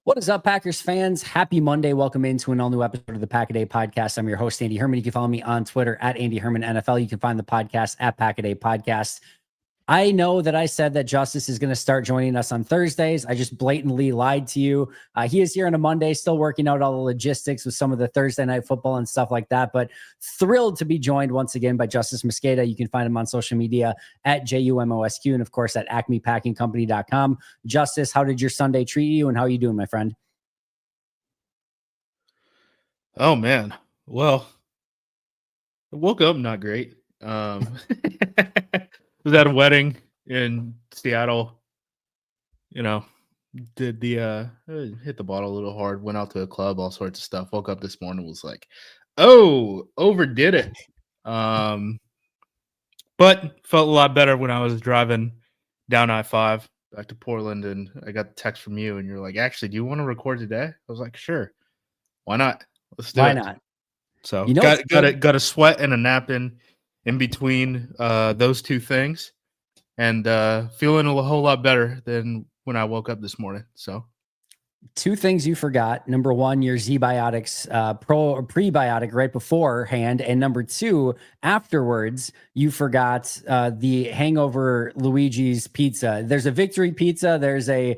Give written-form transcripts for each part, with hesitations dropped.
What is up, Packers fans? Happy Monday. Welcome into an all-new episode of the Pack-A-Day Podcast. I'm your host, Andy Herman. You can follow me on Twitter at Andy Herman NFL. You can find the podcast at Pack-A-Day Podcast. I know that I said that Justice is going to start joining us on Thursdays. I just blatantly lied to you. He is here on a Monday, still working out all the logistics with some of the Thursday night football and stuff like that, but thrilled to be joined once again by Justis Mosqueda. You can find him on social media at JUMOSQ and, of course, at acmepackingcompany.com. Justice, how did your Sunday treat you, and how are you doing, my friend? Oh, man. Well, I woke up not great. Was at a wedding in Seattle. Did the hit the bottle a little hard, went out to a club, all sorts of stuff. Woke up this morning, was like, oh, overdid it. But felt a lot better when I was driving down I-5 back to Portland, and I got the text from you, and you're like, actually, do you want to record today? I was like, sure. Why not? Let's do Why it. not? So You know, got a sweat and a nap in between those two things, and feeling a whole lot better than when I woke up this morning. So two things you forgot. Number one, your Z-Biotics prebiotic right beforehand. And number two, afterwards, you forgot the hangover Luigi's pizza. There's a victory pizza. There's a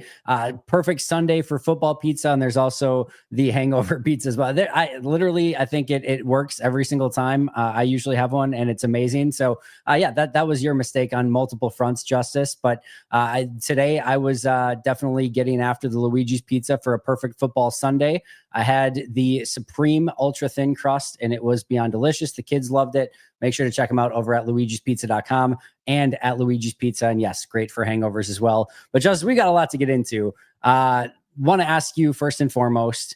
perfect Sunday for football pizza. And there's also the hangover pizza as well. I think it works every single time. I usually have one and it's amazing. So yeah, that was your mistake on multiple fronts, Justice. But today I was definitely getting after the Luigi's pizza for a perfect football Sunday. I had the Supreme Ultra Thin Crust, and it was beyond delicious. The kids loved it. Make sure to check them out over at luigispizza.com and at Luigi's Pizza. And yes, great for hangovers as well. But just, we got a lot to get into. Want to ask you first and foremost,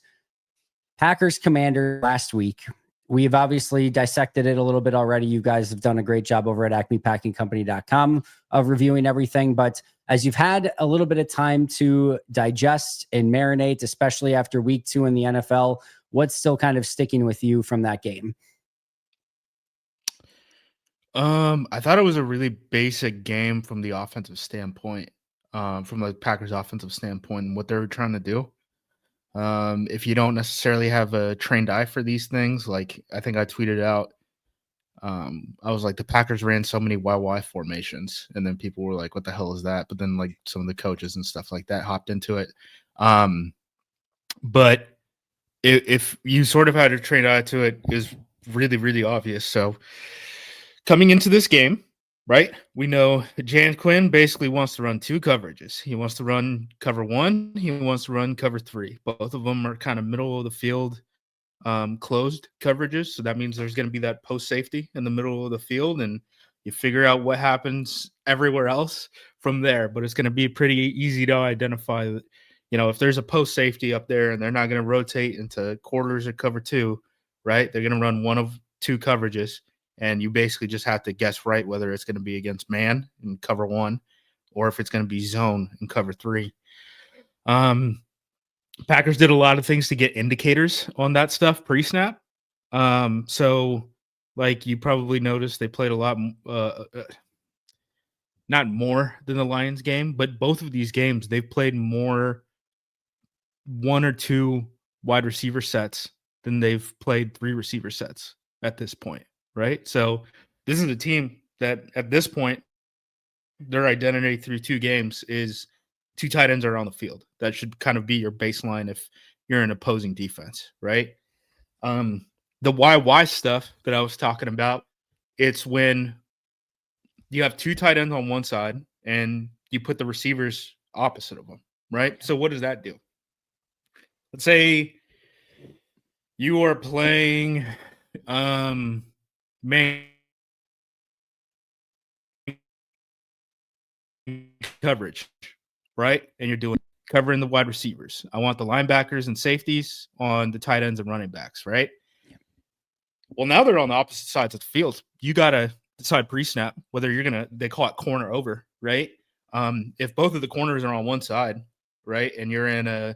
Packers Commander last week. We've obviously dissected it a little bit already. You guys have done a great job over at acmepackingcompany.com of reviewing everything. But as you've had a little bit of time to digest and marinate, especially after week 2 in the NFL, what's still kind of sticking with you from that game? I thought it was a really basic game from the offensive standpoint, from the Packers offensive standpoint, and what they were trying to do. If you don't necessarily have a trained eye for these things, like I think I tweeted out, I was like, the Packers ran so many YY formations, and then people were like, what the hell is that? But then like some of the coaches and stuff like that hopped into it. But if you sort of had a trained eye to it, is really, really obvious. So coming into this game, right, we know Jan Quinn basically wants to run two coverages. He wants to run cover 1. He wants to run cover 3. Both of them are kind of middle of the field closed coverages. So that means there's going to be that post safety in the middle of the field, and you figure out what happens everywhere else from there. But it's going to be pretty easy to identify that, if there's a post safety up there and they're not going to rotate into quarters or cover 2, right? They're going to run one of two coverages. And you basically just have to guess right whether it's going to be against man in cover 1 or if it's going to be zone in cover 3. Packers did a lot of things to get indicators on that stuff pre-snap. So, like you probably noticed, they played a lot, not more than the Lions game, but both of these games, they've played more 1 or 2 wide receiver sets than they've played 3 receiver sets at this point. Right. So this is a team that at this point, their identity through 2 games is 2 tight ends are on the field. That should kind of be your baseline if you're an opposing defense. Right. The YY stuff that I was talking about, it's when you have 2 tight ends on one side and you put the receivers opposite of them. Right. So what does that do? Let's say you are playing man coverage, right? And you're doing covering the wide receivers. I want the linebackers and safeties on the tight ends and running backs, right? Well, now they're on the opposite sides of the field. You got to decide pre-snap whether you're going to, they call it corner over, right? If both of the corners are on one side, right, and you're in a,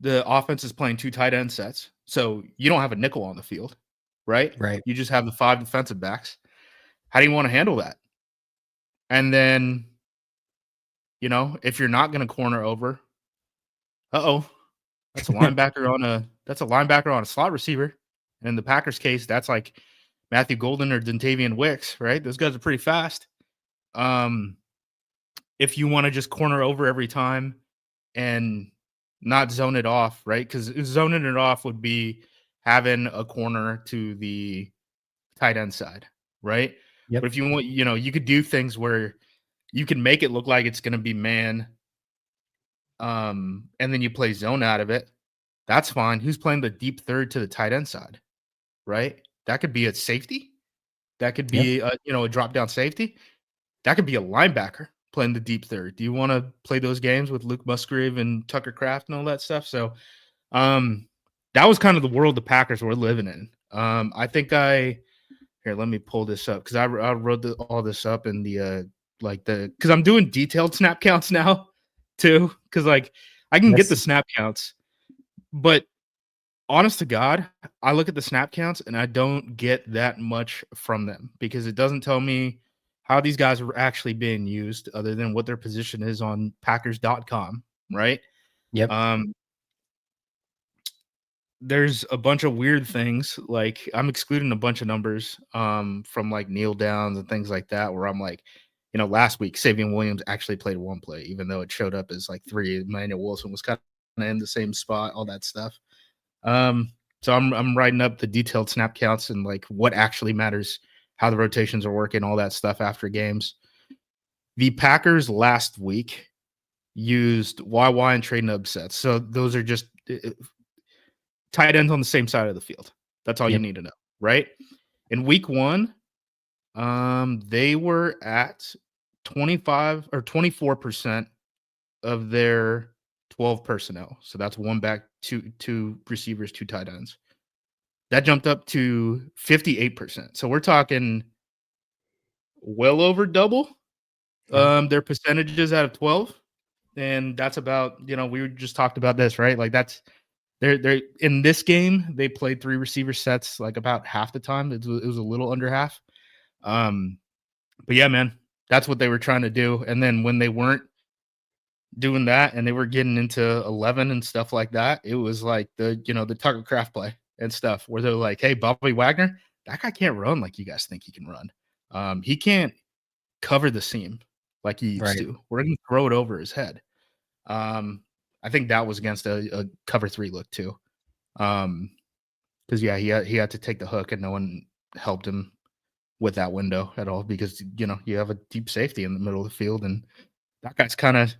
the offense is playing 2 tight end sets, so you don't have a nickel on the field, right? Right. You just have the 5 defensive backs. How do you want to handle that? And then if you're not going to corner over, that's a linebacker on a slot receiver. And in the Packers case, that's like Matthew Golden or Dontavian Wicks, right? Those guys are pretty fast. If you want to just corner over every time and not zone it off, right? Because zoning it off would be having a corner to the tight end side, right? Yep. But if you want, you could do things where you can make it look like it's going to be man, and then you play zone out of it. That's fine. Who's playing the deep third to the tight end side, right? That could be a safety. That could Yep. be a drop down safety. That could be a linebacker playing the deep third. Do you want to play those games with Luke Musgrave and Tucker Kraft and all that stuff? So, that was kind of the world the Packers were living in. I think here, let me pull this up because I wrote all this up in the because I'm doing detailed snap counts now too, because like I can get the snap counts, but honest to God, I look at the snap counts and I don't get that much from them because it doesn't tell me how these guys are actually being used other than what their position is on Packers.com, right? Yep. There's a bunch of weird things. Like I'm excluding a bunch of numbers from like kneel downs and things like that, where I'm like, last week Savion Williams actually played one play, even though it showed up as like 3. Emmanuel Wilson was kind of in the same spot, all that stuff. So I'm writing up the detailed snap counts and like what actually matters, how the rotations are working, all that stuff after games. The Packers last week used YY and trade nub sets. So those are just tight ends on the same side of the field. That's all you need to know, right? In week 1, they were at 25 or 24% of their 12 personnel. So that's one back, two receivers, 2 tight ends. That jumped up to 58%. So we're talking well over double their percentages out of 12. And that's about, we just talked about this, right? Like that's they're in this game, they played 3 receiver sets like about half the time. It was a little under half. But yeah, man, that's what they were trying to do. And then when they weren't doing that and they were getting into 11 and stuff like that, it was like the Tucker Kraft play and stuff where they're like, hey, Bobby Wagner, that guy can't run like you guys think he can run. He can't cover the seam like he used to. We're going to throw it over his head. I think that was against a cover 3 look too. Because he had to take the hook and no one helped him with that window at all because you have a deep safety in the middle of the field and that guy's kind of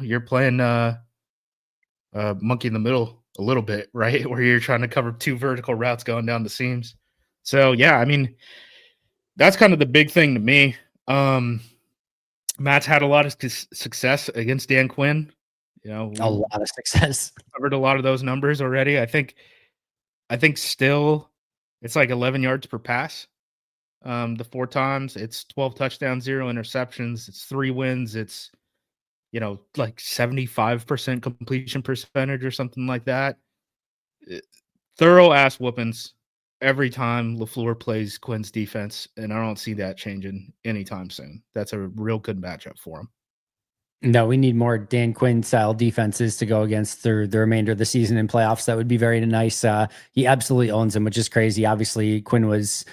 you're playing monkey in the middle a little bit, right? Where you're trying to cover 2 vertical routes going down the seams. So yeah, I mean that's kind of the big thing to me. Matt's had a lot of success against Dan Quinn. A lot of success. Covered a lot of those numbers already. I think still it's like 11 yards per pass. The 4 times it's 12 touchdowns, 0 interceptions. It's 3 wins. It's like 75% completion percentage or something like that. Thorough ass whoopings every time LaFleur plays Quinn's defense, and I don't see that changing anytime soon. That's a real good matchup for him. No, we need more Dan Quinn style defenses to go against the remainder of the season and playoffs. That would be very nice. He absolutely owns him, which is crazy. Obviously, Quinn was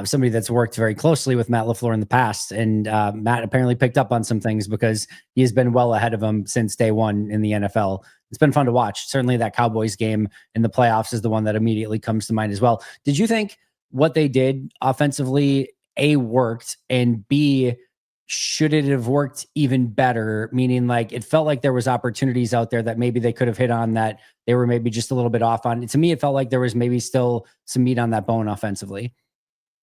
somebody that's worked very closely with Matt LaFleur in the past. And Matt apparently picked up on some things because he has been well ahead of him since day one in the NFL. It's been fun to watch. Certainly that Cowboys game in the playoffs is the one that immediately comes to mind as well. Did you think what they did offensively, A, worked, and B, should it have worked even better? Meaning like it felt like there was opportunities out there that maybe they could have hit on that they were maybe just a little bit off on. To me, it felt like there was maybe still some meat on that bone offensively.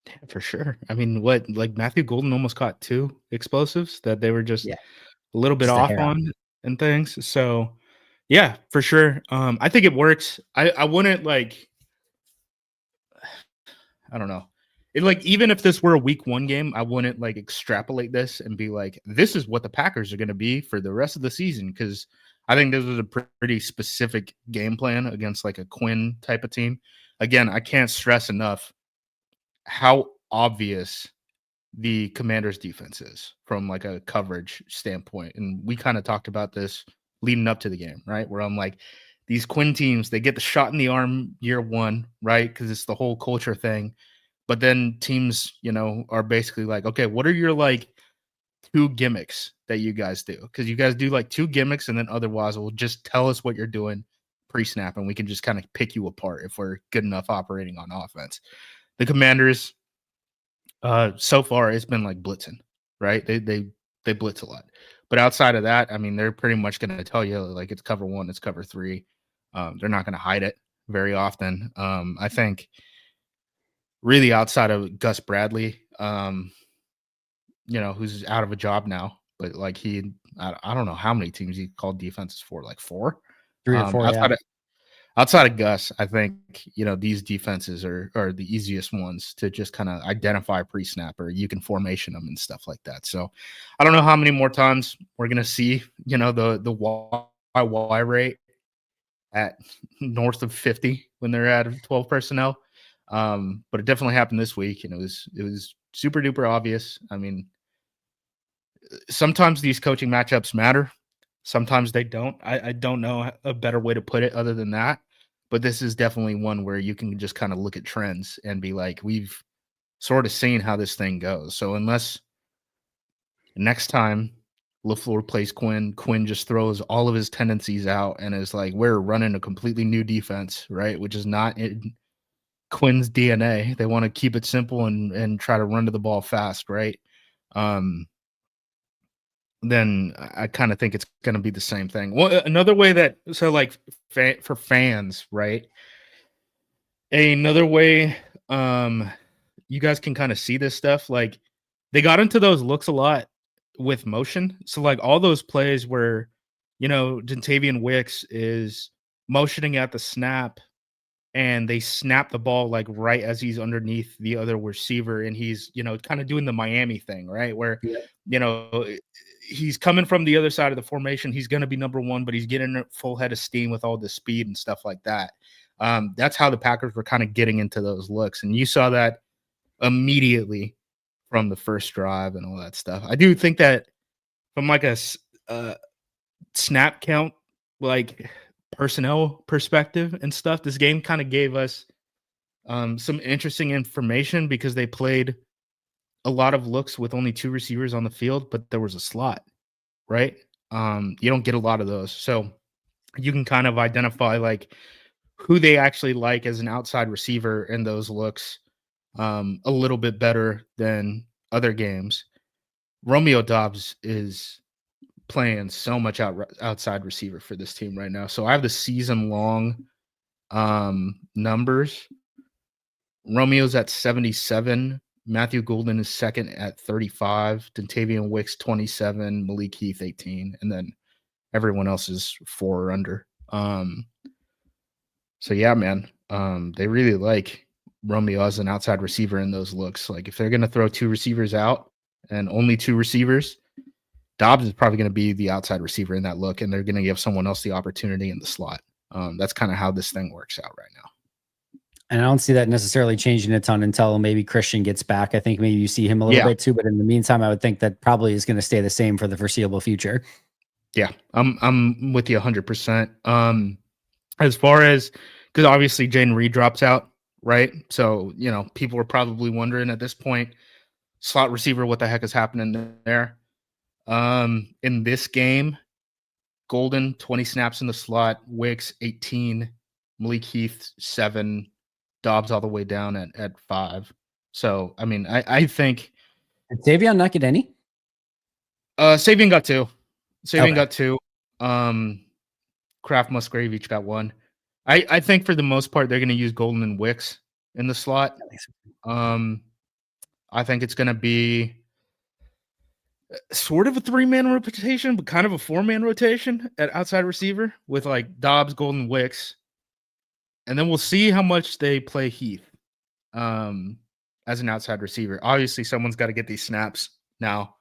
Yeah, for sure. I mean, like Matthew Golden almost caught 2 explosives that they were just a little bit off on and things. So yeah, for sure. I think it works. I wouldn't like, I don't know. Even if this were a week 1 game, I wouldn't like extrapolate this and be like, this is what the Packers are going to be for the rest of the season. Cause I think this was a pretty specific game plan against like a Quinn type of team. Again, I can't stress enough how obvious the Commanders' defense is from like a coverage standpoint. And we kind of talked about this leading up to the game, right? Where I'm like, these Quinn teams, they get the shot in the arm year one, right? Because it's the whole culture thing. But then teams, are basically like, okay, what are your like two gimmicks that you guys do? Because you guys do like two gimmicks, and then otherwise, will just tell us what you're doing pre-snap, and we can just kind of pick you apart if we're good enough operating on offense. The Commanders, so far, it's been like blitzing, right? They blitz a lot, but outside of that, I mean, they're pretty much going to tell you like it's cover one, it's cover three. They're not going to hide it very often. I think really outside of Gus Bradley, who's out of a job now, but like I don't know how many teams he called defenses for, like four. 3 or 4, yeah. Outside of Gus, I think these defenses are the easiest ones to just kind of identify pre-snap, or you can formation them and stuff like that. So I don't know how many more times we're gonna see the Y rate at north of 50 when they're at 12 personnel. But it definitely happened this week, and it was super duper obvious. I mean, sometimes these coaching matchups matter. Sometimes they don't. I don't know a better way to put it other than that. But this is definitely one where you can just kind of look at trends and be like, we've sort of seen how this thing goes. So unless next time LaFleur plays Quinn just throws all of his tendencies out and is like, we're running a completely new defense, right? Which is not in Quinn's DNA. They want to keep it simple and try to run to the ball fast, right? Then I kind of think it's going to be the same thing. Well, another way that, so like for fans, right? Another way you guys can kind of see this stuff, like they got into those looks a lot with motion. So like all those plays where, Dontavian Wicks is motioning at the snap, and they snap the ball like right as he's underneath the other receiver, and he's kind of doing the Miami thing, right, where Yeah. he's coming from the other side of the formation. He's going to be number one, but he's getting a full head of steam with all the speed and stuff like that. That's how the Packers were kind of getting into those looks, and you saw that immediately from the first drive and all that stuff. I do think that from like a snap count, like personnel perspective and stuff, this game kind of gave us some interesting information, because they played a lot of looks with only two receivers on the field, but there was a slot, right? You don't get a lot of those. So you can kind of identify like who they actually like as an outside receiver in those looks a little bit better than other games. Romeo Doubs is playing so much outside receiver for this team right now. So I have the season long numbers. Romeo's at 77. Matthew Golden is second at 35. Dontavian Wicks 27. Malik Heath 18, and then everyone else is 4 or under. So yeah, man, they really like Romeo as an outside receiver in those looks. Like if they're going to throw two receivers out and only two receivers, Dobbs is probably going to be the outside receiver in that look, and they're going to give someone else the opportunity in the slot. That's kind of how this thing works out right now. And I don't see that necessarily changing a ton until maybe Christian gets back. I think maybe you see him a little bit too, but in the meantime, I would think that probably is going to stay the same for the foreseeable future. Yeah, I'm with you 100%. As far as, because obviously Jaden Reed drops out, right? So people are probably wondering at this point, slot receiver, what the heck is happening there? In this game, Golden 20 snaps in the slot, Wicks 18, Malik Heath 7, Dobbs all the way down at 5. So I mean, I think Did Savion not get any? Savion got 2. Savion Okay. got 2. Kraft, Musgrave each got 1. I think for the most part they're going to use Golden and Wicks in the slot. I think it's going to be sort of a 3-man rotation, but kind of a 4-man rotation at outside receiver with like Dobbs, Golden, Wicks. And then we'll see how much they play Heath as an outside receiver. Obviously, someone's got to get these snaps now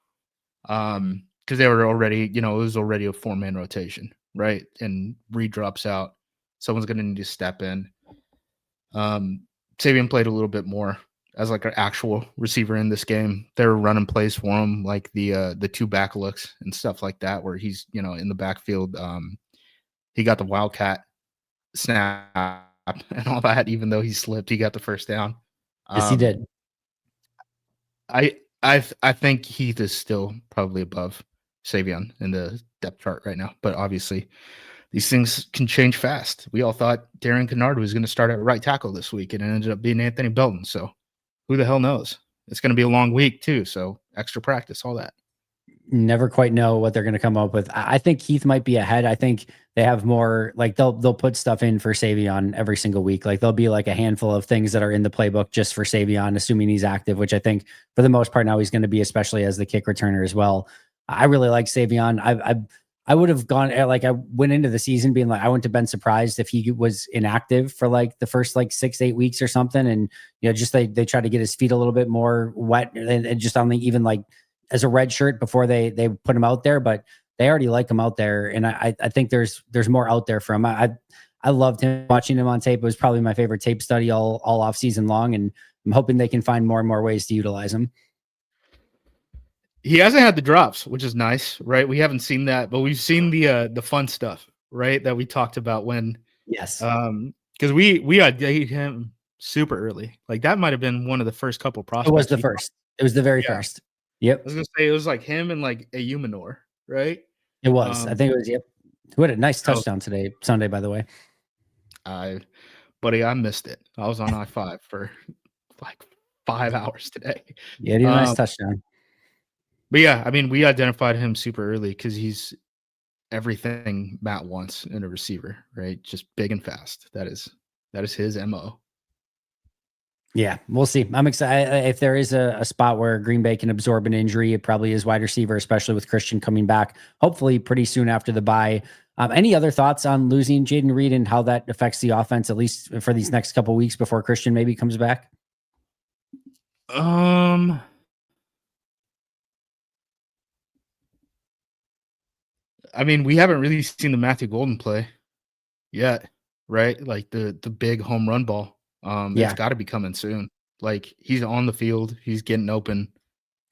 because they were already, it was already a 4-man rotation, right? And Reed drops out. Someone's going to need to step in. Savion played a little bit more as like an actual receiver in this game. They were running plays for him, like the two back looks and stuff like that, where he's in the backfield. He got the wildcat snap and all that. Even though he slipped, he got the first down. Yes, he did. I think Heath is still probably above Savion in the depth chart right now, but obviously these things can change fast. We all thought Darren Kennard was going to start at right tackle this week, and it ended up being Anthony Belton. So who the hell knows? It's going to be a long week too, so extra practice, all that. Never quite know what they're going to come up with. I think Heath might be ahead. I think they have more, like they'll put stuff in for Savion every single week. Like there'll be like a handful of things that are in the playbook just for Savion, assuming he's active, which I think for the most part now he's going to be, especially as the kick returner as well. I really like Savion. I would have gone, like I went into the season being like, I wouldn't have been surprised if he was inactive for like the first like 6-8 weeks or something. And, just they try to get his feet a little bit more wet and just on the, even like as a red shirt before they put him out there, but they already like him out there. And I think there's more out there for him. I loved him, watching him on tape. It was probably my favorite tape study all off season long. And I'm hoping they can find more and more ways to utilize him. He hasn't had the drops, which is nice, right? We haven't seen that, but we've seen the fun stuff, right? That we talked about when, Yes, because we identified him super early. Like that might have been one of the first couple prospects. it was the first. It was the very first. Yep, I was gonna say it was like him and like a Humanor, right? it was. I think it was. Yep, who had a nice touchdown Sunday, by the way. Buddy, I missed it. I was on I-5 for like 5 hours today. Yeah, he had a nice touchdown. But yeah, I mean, we identified him super early because he's everything Matt wants in a receiver, right? Just big and fast. That is his MO. Yeah, we'll see. I'm excited. If there is a spot where Green Bay can absorb an injury, it probably is wide receiver, especially with Christian coming back, hopefully pretty soon after the bye. Any other thoughts on losing Jaden Reed and how that affects the offense, at least for these next couple of weeks before Christian maybe comes back? I mean, we haven't really seen the Matthew Golden play yet, right? Like the big home run ball. It's got to be coming soon. Like he's on the field, he's getting open.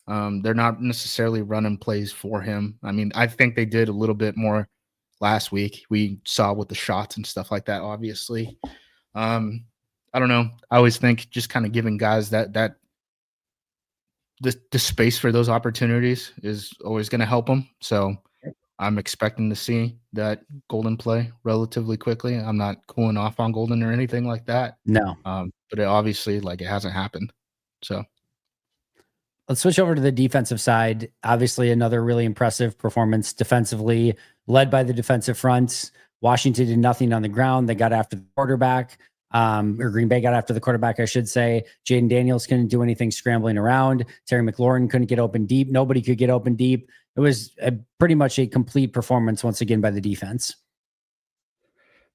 They're not necessarily running plays for him. I mean, I think they did a little bit more last week. We saw with the shots and stuff like that, obviously. I don't know. I always think just kind of giving guys that the space for those opportunities is always going to help them. So I'm expecting to see that Golden play relatively quickly. I'm not cooling off on Golden or anything like that. No. But it obviously, like, it hasn't happened. So let's switch over to the defensive side. Obviously, another really impressive performance defensively, led by the defensive fronts. Washington did nothing on the ground. They got after the quarterback, or Green Bay got after the quarterback, I should say. Jaden Daniels couldn't do anything scrambling around. Terry McLaurin couldn't get open deep. Nobody could get open deep. It was pretty much a complete performance once again by the defense.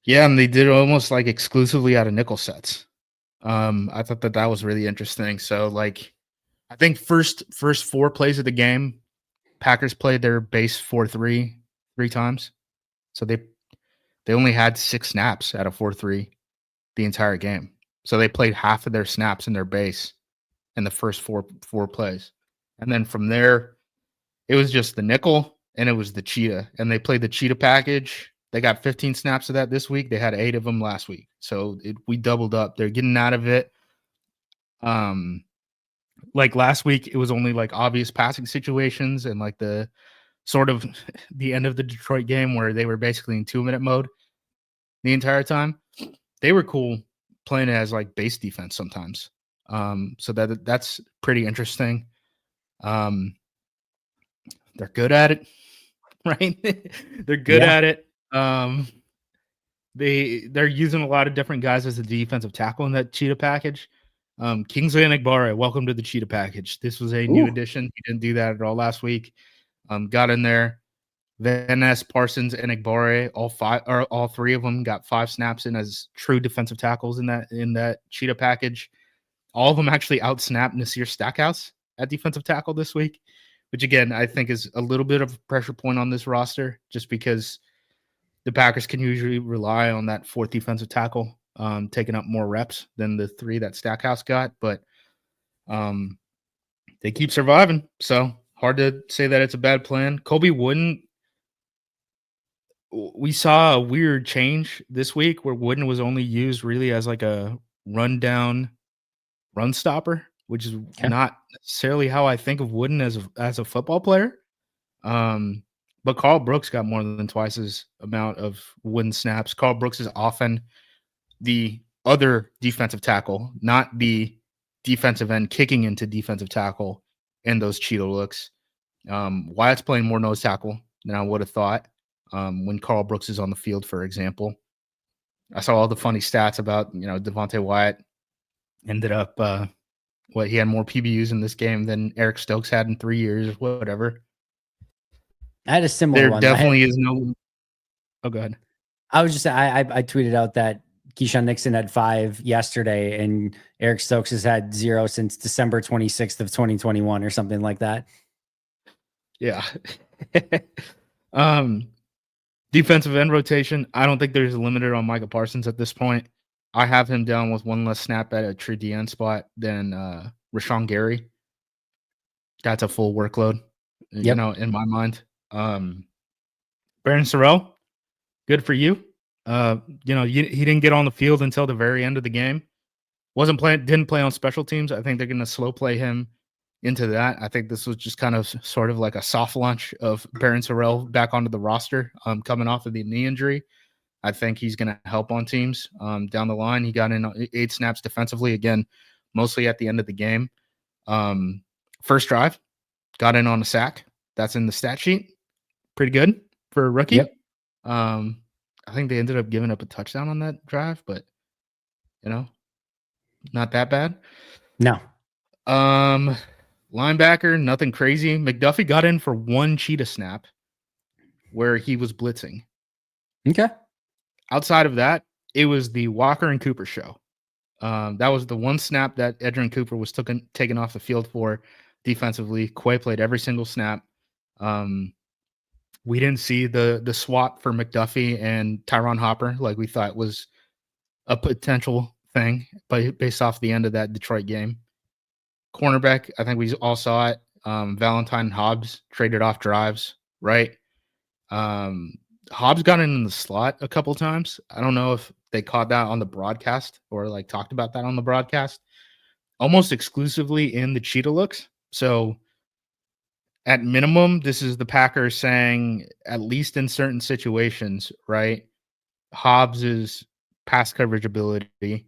Yeah, and they did it almost like exclusively out of nickel sets. I thought that was really interesting. So, like, I think first 4 plays of the game, Packers played their base 4-3 3 times. So they only had 6 snaps out of 4-3 the entire game. So they played half of their snaps in their base in the first four plays. And then from there, it was just the nickel and it was the cheetah. And they played the cheetah package. They got 15 snaps of that this week. They had 8 of them last week. So we doubled up. They're getting out of it. Like last week, it was only like obvious passing situations and like the sort of the end of the Detroit game where they were basically in 2-minute mode the entire time. They were cool playing it as like base defense sometimes. So that's pretty interesting. They're good at it, right? They're good at it. They're using a lot of different guys as a defensive tackle in that cheetah package. Kingsley Enagbare, welcome to the cheetah package. This was a new addition. He didn't do that at all last week. Got in there. Van Ness, Parsons, and Enagbare, all 3 of them got 5 snaps in as true defensive tackles in that cheetah package. All of them actually outsnapped Nasir Stackhouse at defensive tackle this week, which again I think is a little bit of a pressure point on this roster, just because the Packers can usually rely on that 4th defensive tackle taking up more reps than the 3 that Stackhouse got. But They keep surviving, so hard to say that it's a bad plan. Kobe Wooden, we saw a weird change this week where Wooden was only used really as like a rundown run stopper, which is Okay. not necessarily how I think of Wooden as a football player. But Carl Brooks got more than twice as amount of Wooden snaps. Carl Brooks is often the other defensive tackle, not the defensive end kicking into defensive tackle in those Cheeto looks. Wyatt's playing more nose tackle than I would have thought when Carl Brooks is on the field, for example. I saw all the funny stats about, Devontae Wyatt ended up, he had more PBUs in this game than Eric Stokes had in 3 years, whatever. I had a similar There one. definitely is no. Oh, go ahead. I was just I tweeted out that Keyshawn Nixon had 5 yesterday, and Eric Stokes has had 0 since December 26th of 2021 or something like that. Yeah. Defensive end rotation. I don't think there's a limiter on Micah Parsons at this point. I have him down with one less snap at a true DN spot than Rashawn Gary. That's a full workload, Yep. In my mind. Baron Sorrell, good for you. He didn't get on the field until the very end of the game. Didn't play on special teams. I think they're going to slow play him into that. I think this was just kind of sort of like a soft launch of Baron Sorrell back onto the roster, coming off of the knee injury. I think he's going to help on teams down the line. He got in 8 snaps defensively, again, mostly at the end of the game. First drive, got in on a sack. That's in the stat sheet. Pretty good for a rookie. Yep. I think they ended up giving up a touchdown on that drive, but not that bad. No. Linebacker, nothing crazy. McDuffie got in for 1 cheetah snap where he was blitzing. Okay. Outside of that, it was the Walker and Cooper show. That was the one snap that Edgerrin Cooper was taken off the field for defensively. Quay played every single snap. We didn't see the swap for McDuffie and Tyron Hopper like we thought was a potential thing, but based off the end of that Detroit game. Cornerback, I think we all saw it. Valentine and Hobbs traded off drives, right? Hobbs got in the slot a couple times. I don't know if they caught that on the broadcast or like talked about that on the broadcast. Almost exclusively in the cheetah looks. So at minimum, this is the Packers saying, at least in certain situations, right? Hobbs's pass coverage ability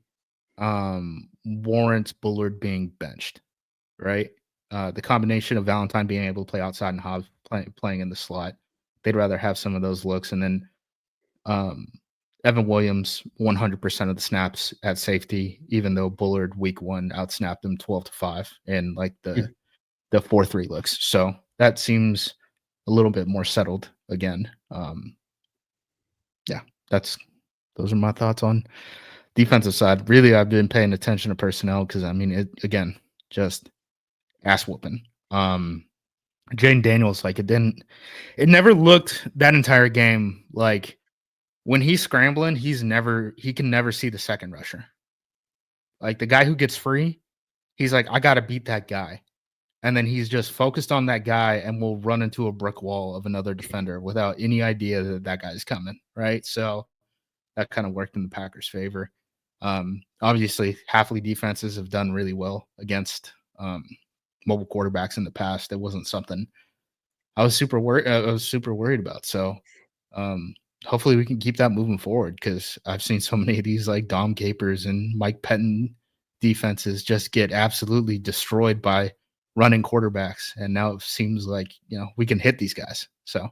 warrants Bullard being benched, right? The combination of Valentine being able to play outside and Hobbs playing in the slot, they'd rather have some of those looks. And then Evan Williams, 100% of the snaps at safety, even though Bullard week 1 outsnapped him 12-5 in like the 4-3 looks. So that seems a little bit more settled again. Those are my thoughts on defensive side. Really, I've been paying attention to personnel because again, just ass whooping. Jaden Daniels, it never looked that entire game like when he's scrambling, he can never see the second rusher. Like the guy who gets free, he's like, I got to beat that guy. And then he's just focused on that guy and will run into a brick wall of another defender without any idea that guy's coming, right? So that kind of worked in the Packers' favor. Obviously, Halfley defenses have done really well against mobile quarterbacks in the past. It wasn't something I was super worried about. So hopefully we can keep that moving forward because I've seen so many of these like Dom Capers and Mike Pettin defenses just get absolutely destroyed by running quarterbacks. And now it seems like, we can hit these guys. So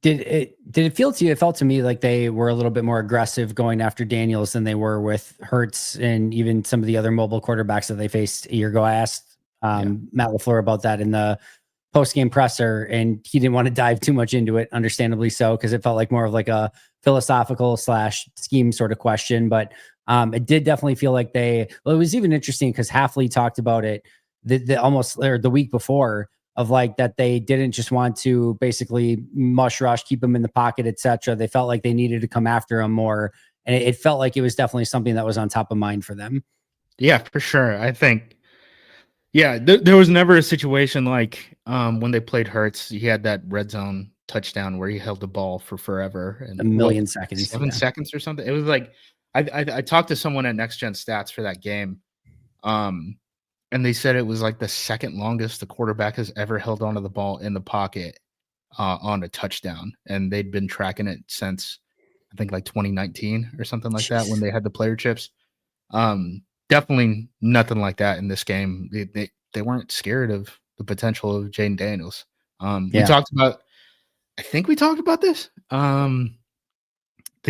did it feel to you? It felt to me like they were a little bit more aggressive going after Daniels than they were with Hurts and even some of the other mobile quarterbacks that they faced a year ago. I asked Matt LaFleur about that in the post-game presser, and he didn't want to dive too much into it, understandably so, because it felt like more of like a philosophical / scheme sort of question. But it did definitely feel like it was even interesting because Halfley talked about it the week before of like that they didn't just want to basically mush rush, keep him in the pocket, etc. They felt like they needed to come after him more. And it felt like it was definitely something that was on top of mind for them. Yeah, for sure. I think Yeah, there was never a situation like when they played Hurts. He had that red zone touchdown where he held the ball for forever A and million seconds. 7 seconds or something. It was like I talked to someone at Next Gen Stats for that game, um, and they said it was like the second longest the quarterback has ever held onto the ball in the pocket on a touchdown, and they'd been tracking it since I think like 2019 or something like that when Jeez. they had the player chips. Definitely nothing like that in this game. They weren't scared of the potential of Jaden Daniels. We Yeah. talked about I think we talked about this. The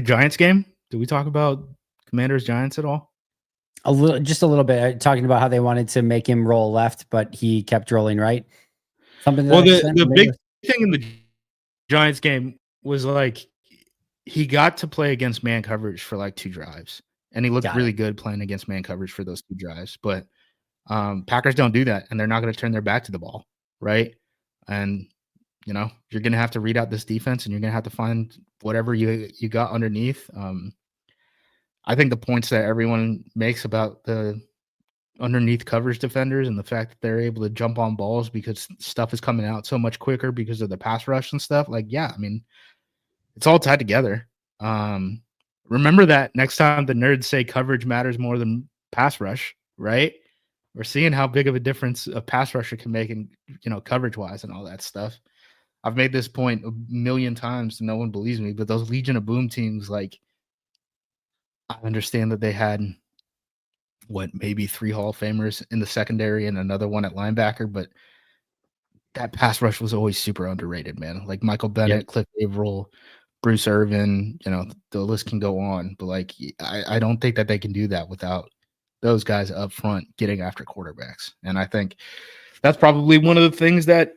Giants game. Did we talk about Commanders Giants at all? Just a little bit, talking about how they wanted to make him roll left, but he kept rolling right. Something to Well, that the extent. the Maybe. big thing in the Giants game was like he got to play against man coverage for like 2 drives, and he looked Got it. really good playing against man coverage for those 2 drives, but Packers don't do that, and they're not going to turn their back to the ball, right? And you're going to have to read out this defense, and you're going to have to find whatever you got underneath. I think the points that everyone makes about the underneath coverage defenders and the fact that they're able to jump on balls because stuff is coming out so much quicker because of the pass rush and stuff. Like, yeah, I mean, it's all tied together. Um, Remember that next time the nerds say coverage matters more than pass rush, right? We're seeing how big of a difference a pass rusher can make in, coverage wise and all that stuff. I've made this point a million times and no one believes me, but those Legion of Boom teams, like, I understand that they had maybe 3 Hall of Famers in the secondary and another one at linebacker, but that pass rush was always super underrated, man. Like Michael Yep. Bennett, Cliff Averill, Bruce Irvin, the list can go on, but like I don't think that they can do that without those guys up front getting after quarterbacks. And I think that's probably one of the things that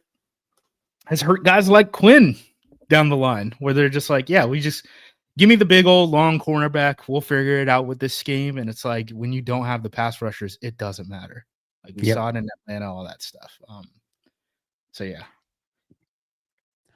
has hurt guys like Quinn down the line, where they're just like, yeah, we just give me the big old long cornerback. We'll figure it out with this scheme. And it's like when you don't have the pass rushers, it doesn't matter. Like we Yep. saw it in Atlanta, all that stuff. So yeah.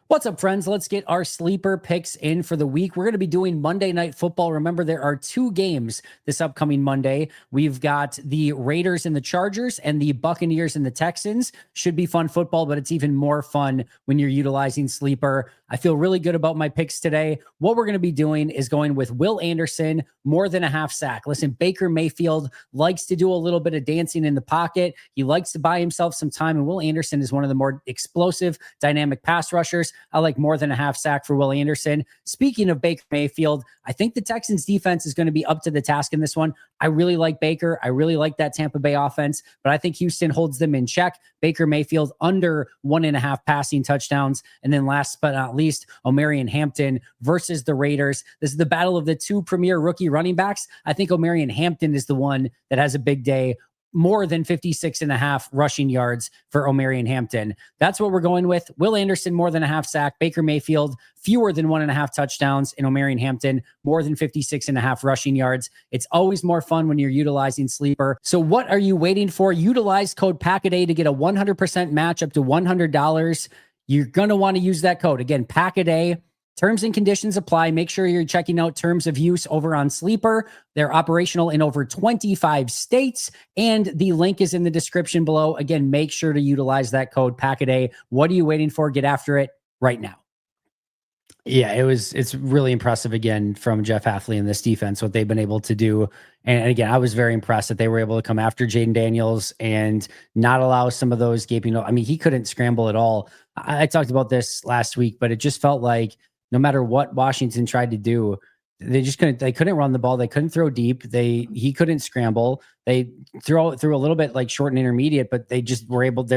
What's up, friends? Let's get our sleeper picks in for the week. We're going to be doing Monday Night Football. Remember, there are 2 games this upcoming Monday. We've got the Raiders and the Chargers and the Buccaneers and the Texans. Should be fun football, but it's even more fun when you're utilizing sleeper. I feel really good about my picks today. What we're going to be doing is going with Will Anderson, more than a half sack. Listen, Baker Mayfield likes to do a little bit of dancing in the pocket. He likes to buy himself some time, and Will Anderson is one of the more explosive, dynamic pass rushers. I like more than a half sack for Will Anderson. Speaking of Baker Mayfield, I think the Texans defense is going to be up to the task in this one. I really like Baker. I really like that Tampa Bay offense, but I think Houston holds them in check. Baker Mayfield under 1.5 passing touchdowns. And then last but not least, Omarion Hampton versus the Raiders. This is the battle of the 2 premier rookie running backs. I think Omarion Hampton is the one that has a big day. More than 56.5 rushing yards for Omarion Hampton. That's what we're going with. Will Anderson, more than a half sack. Baker Mayfield, fewer than 1.5 touchdowns. And Omarion Hampton, more than 56.5 rushing yards. It's always more fun when you're utilizing sleeper. So what are you waiting for? Utilize code PACKADAY to get a 100% match up to $100. You're going to want to use that code. Again, PACKADAY. Terms and conditions apply. Make sure you're checking out terms of use over on Sleeper. They're operational in over 25 states, and the link is in the description below. Again, make sure to utilize that code PACKADAY. What are you waiting for? Get after it right now. Yeah, it's really impressive again from Jeff Hafley and this defense, what they've been able to do. And again, I was very impressed that they were able to come after Jaden Daniels and not allow some of those gaping. I mean, he couldn't scramble at all. I talked about this last week, but it just felt like no matter what Washington tried to do, they couldn't run the ball. They couldn't throw deep. He couldn't scramble. They threw a little bit like short and intermediate, but they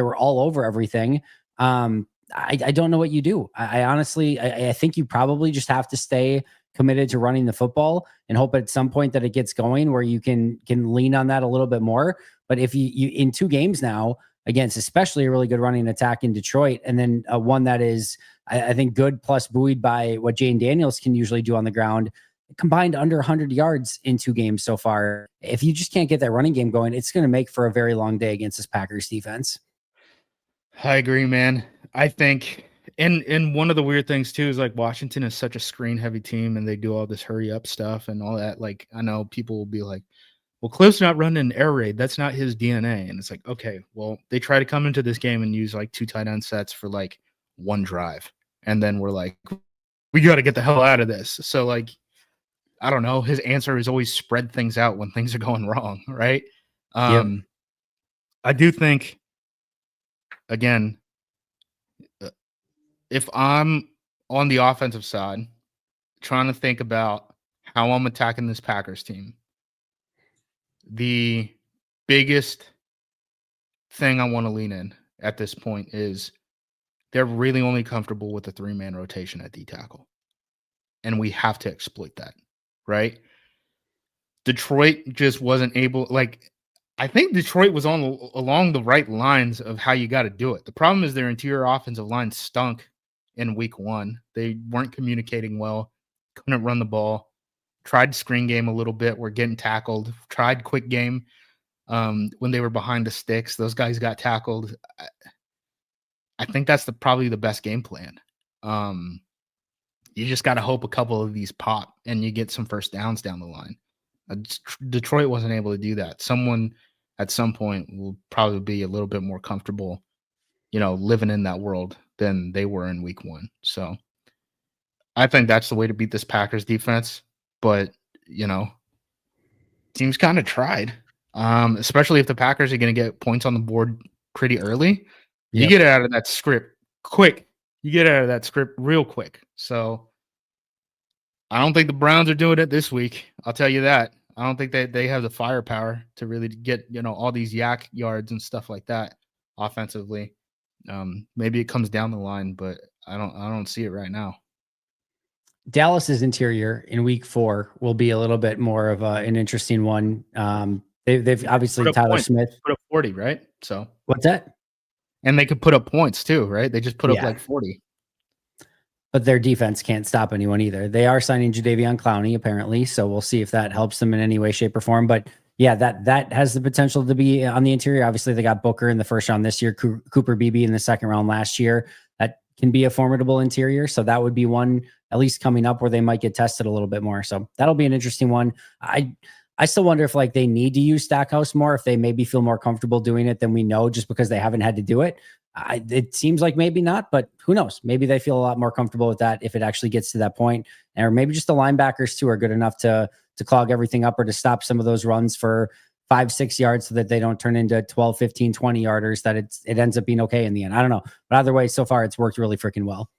were all over everything. I don't know what you do. I honestly, I think you probably just have to stay committed to running the football and hope at some point that it gets going where you can lean on that a little bit more. But if you in 2 games now against especially a really good running attack in Detroit, and then one that is I think good plus buoyed by what Jane Daniels can usually do on the ground, combined under 100 yards in 2 games so far. If you just can't get that running game going, it's going to make for a very long day against this Packers defense. I agree, man. I think and one of the weird things too is like Washington is such a screen heavy team and they do all this hurry up stuff and all that. Like I know people will be like, Well, Cliff's not running an air raid. That's not his DNA. And it's like, okay, well, they try to come into this game and use like 2 tight end sets for like one drive. And then we're like, we got to get the hell out of this. So, like, I don't know. His answer is always spread things out when things are going wrong, right? Yep. I do think, again, if I'm on the offensive side, trying to think about how I'm attacking this Packers team, the biggest thing I want to lean in at this point is they're really only comfortable with the 3-man rotation at D tackle. And we have to exploit that, right? Detroit just wasn't able, like, I think Detroit was on along the right lines of how you got to do it. The problem is their interior offensive line stunk in week 1. They weren't communicating well, couldn't run the ball, tried screen game a little bit, were getting tackled, tried quick game when they were behind the sticks. Those guys got tackled. I think that's probably the best game plan. You just got to hope a couple of these pop and you get some first downs down the line. Detroit wasn't able to do that. Someone at some point will probably be a little bit more comfortable, living in that world than they were in week 1. So I think that's the way to beat this Packers defense. But, teams kind of tried, especially if the Packers are going to get points on the board pretty early. You get out of that script quick. You get out of that script real quick. So I don't think the Browns are doing it this week. I'll tell you that. I don't think they have the firepower to really get, all these yak yards and stuff like that offensively. Maybe it comes down the line, but I don't see it right now. Dallas's interior in week 4 will be a little bit more of an interesting one. They've obviously Tyler points. Smith Put up 40, right? So what's that? And they could put up points too, right? They just put up like 40. But their defense can't stop anyone either. They are signing Jadeveon Clowney apparently, so we'll see if that helps them in any way, shape, or form. But yeah, that has the potential to be on the interior. Obviously, they got Booker in the first round this year, Cooper Beebe in the second round last year. That can be a formidable interior. So that would be one at least coming up where they might get tested a little bit more. So that'll be an interesting one. I still wonder if like they need to use Stackhouse more, if they maybe feel more comfortable doing it than we know, just because they haven't had to do it. It seems like maybe not, but who knows? Maybe they feel a lot more comfortable with that if it actually gets to that point. Or maybe just the linebackers too are good enough to clog everything up or to stop some of those runs for 5-6 yards so that they don't turn into 12, 15, 20 yarders, that it ends up being okay in the end. I don't know. But either way, so far it's worked really freaking well.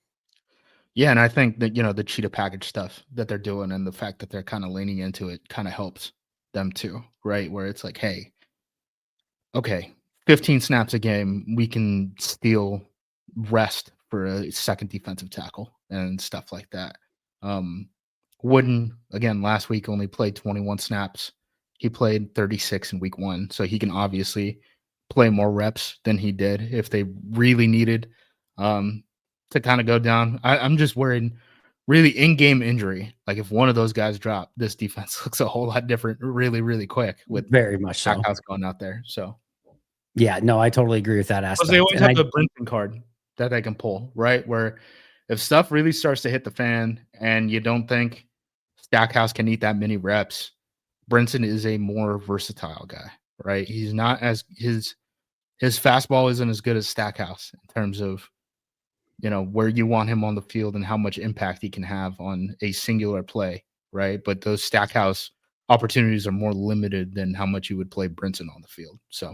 Yeah, and I think that, the cheetah package stuff that they're doing and the fact that they're kind of leaning into it kind of helps them too, right? Where it's like, hey, okay, 15 snaps a game, we can steal rest for a second defensive tackle and stuff like that. Wooden, again, last week only played 21 snaps. He played 36 in week 1, so he can obviously play more reps than he did if they really needed to kind of go down. I'm just worried, really, in-game injury. Like if one of those guys drop, this defense looks a whole lot different really, really quick with Very much so. Stackhouse going out there. So yeah, no, I totally agree with that aspect. they always have the Brinson card that they can pull, right? Where if stuff really starts to hit the fan and you don't think Stackhouse can eat that many reps, Brinson is a more versatile guy, right? He's not as his fastball isn't as good as Stackhouse in terms of where you want him on the field and how much impact he can have on a singular play, right? But those Stackhouse opportunities are more limited than how much you would play Brinson on the field. So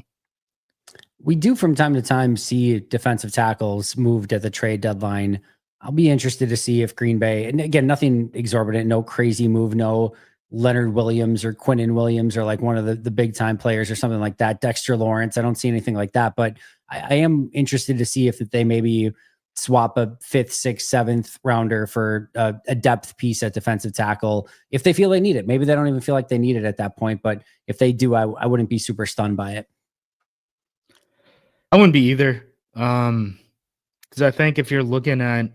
we do from time to time see defensive tackles moved at the trade deadline. I'll be interested to see if Green Bay, and again, nothing exorbitant, no crazy move, no Leonard Williams or Quinnen Williams or like one of the big time players or something like that. Dexter Lawrence. I don't see anything like that, but I am interested to see if they maybe swap a 5th, 6th, 7th rounder for a depth piece at defensive tackle if they feel they need it. Maybe they don't even feel like they need it at that point, but if they do, I wouldn't be super stunned by it. I wouldn't be either. Because I think if you're looking at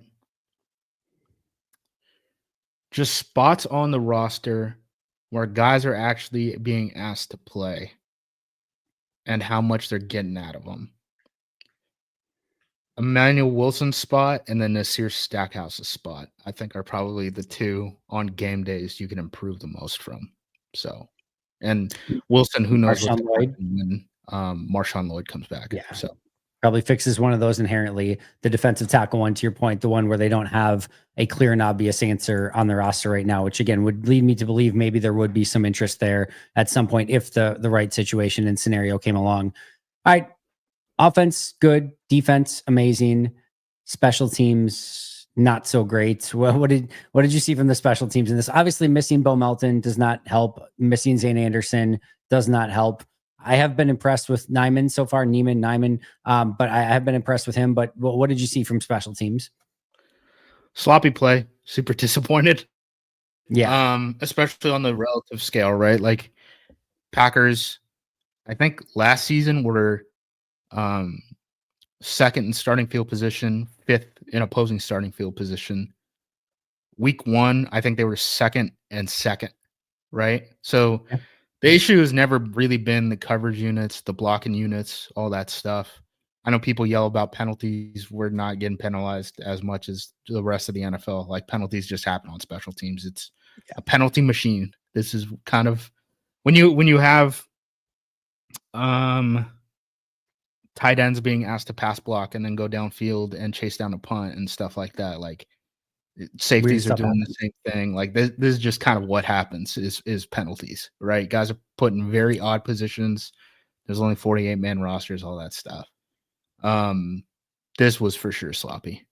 just spots on the roster where guys are actually being asked to play and how much they're getting out of them, Emmanuel Wilson's spot and then Nasir Stackhouse's spot, I think, are probably the two on game days you can improve the most from. So, And Wilson, who knows what's Marshawn going to Lloyd. happen when Marshawn Lloyd comes back. Yeah. So Probably fixes one of those inherently. The defensive tackle one, to your point, the one where they don't have a clear and obvious answer on the roster right now, which again would lead me to believe maybe there would be some interest there at some point if the right situation and scenario came along. All right. Offense, good. Defense, amazing. Special teams, not so great. What did you see from the special teams in this? Obviously, missing Bo Melton does not help. Missing Zane Anderson does not help. I have been impressed with Nyman so far, Nyman, but I have been impressed with him. But what did you see from special teams? sloppy play, super disappointed. Yeah, Especially on the relative scale, right? Like Packers, I think last season were um second in starting field position, fifth in opposing starting field position. Week 1, I think they were second and second, right? So yeah. the issue has never really been the coverage units, the blocking units, all that stuff. I know people yell about penalties. We're not getting penalized as much as the rest of the NFL. Like penalties just happen on special teams. It's a penalty machine. This is kind of when you have um tight ends being asked to pass block and then go downfield and chase down a punt and stuff like that. Like Weird safeties are stuff doing the happens. same thing. Like this is just kind of what happens is penalties, right? Guys are put in very odd positions. There's only 48 man rosters, all that stuff. This was for sure sloppy.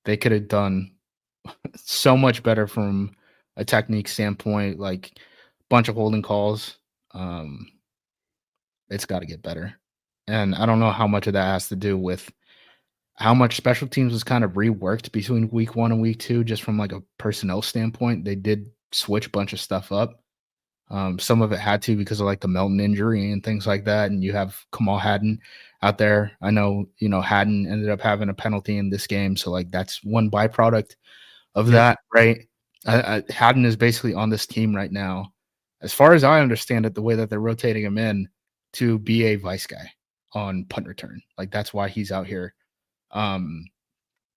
They could have done so much better from a technique standpoint, like bunch of holding calls. It's got to get better. And I don't know how much of that has to do with how much special teams was kind of reworked between week 1 and week 2, just from like a personnel standpoint. They did switch a bunch of stuff up. Some of it had to because of like the Melton injury and things like that. And you have Kamal Haddon out there. I know, Haddon ended up having a penalty in this game. So like that's one byproduct of Yep. that, right? Haddon is basically on this team right now, as far as I understand it, the way that they're rotating him in to be a vice guy on punt return. Like that's why he's out here. Um,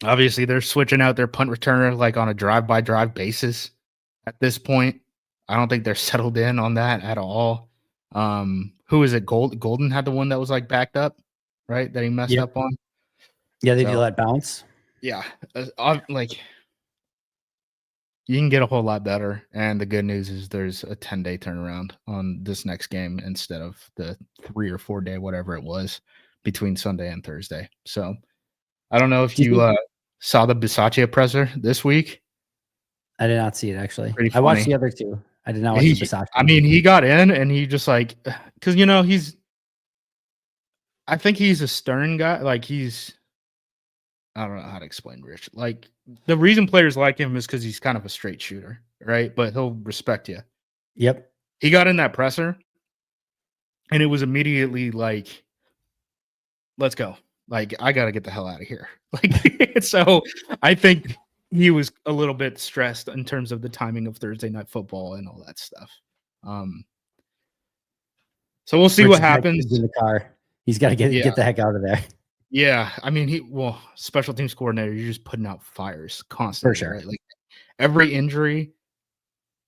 Obviously, they're switching out their punt returner like on a drive-by-drive basis at this point. I don't think they're settled in on that at all. Who is it? Golden had the one that was like backed up, right? That he messed Yep. up on. Yeah, they do So let bounce. yeah, like you can get a whole lot better. And the good news is there's a 10-day turnaround on this next game instead of the 3 or 4-day, whatever it was, between Sunday and Thursday. So I don't know if Do you think you saw the Bisaccia presser this week. I did not see it actually. Pretty I watched funny. the other two. I did not watch the He I Bisaccia. mean, he got in and he just like because I think he's a stern guy. Like I don't know how to explain Rich. Like the reason players like him is because he's kind of a straight shooter, right? But he'll respect you. Yep. He got in that presser and it was immediately like, let's go. Like, I gotta get the hell out of here. Like so I think he was a little bit stressed in terms of the timing of Thursday night football and all that stuff. Um so we'll see what Rich's got kids in happens. the car. He's got to Yeah. get the heck out of there Yeah, I mean, special teams coordinator, you're just putting out fires for constantly, sure. right? Like every injury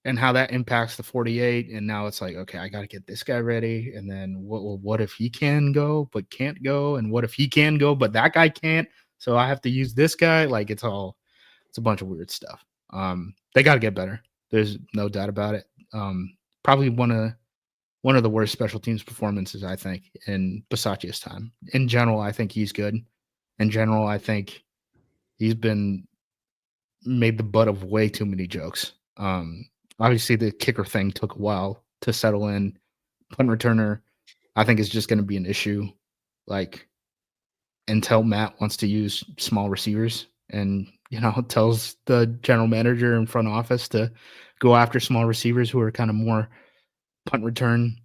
and how that impacts the 48, and now it's like, okay, I got to get this guy ready, and then what if he can go but can't go, and what if he can go but that guy can't? So I have to use this guy. Like it's a bunch of weird stuff. They got to get better. There's no doubt about it. Probably one of the worst special teams performances, I think, in Bisaccia's time. In general, I think he's good. In general, I think he's been made the butt of way too many jokes. Obviously, the kicker thing took a while to settle in. Punt returner, I think, is just going to be an issue. Like until Matt wants to use small receivers and tells the general manager and front office to go after small receivers who are kind of more punt return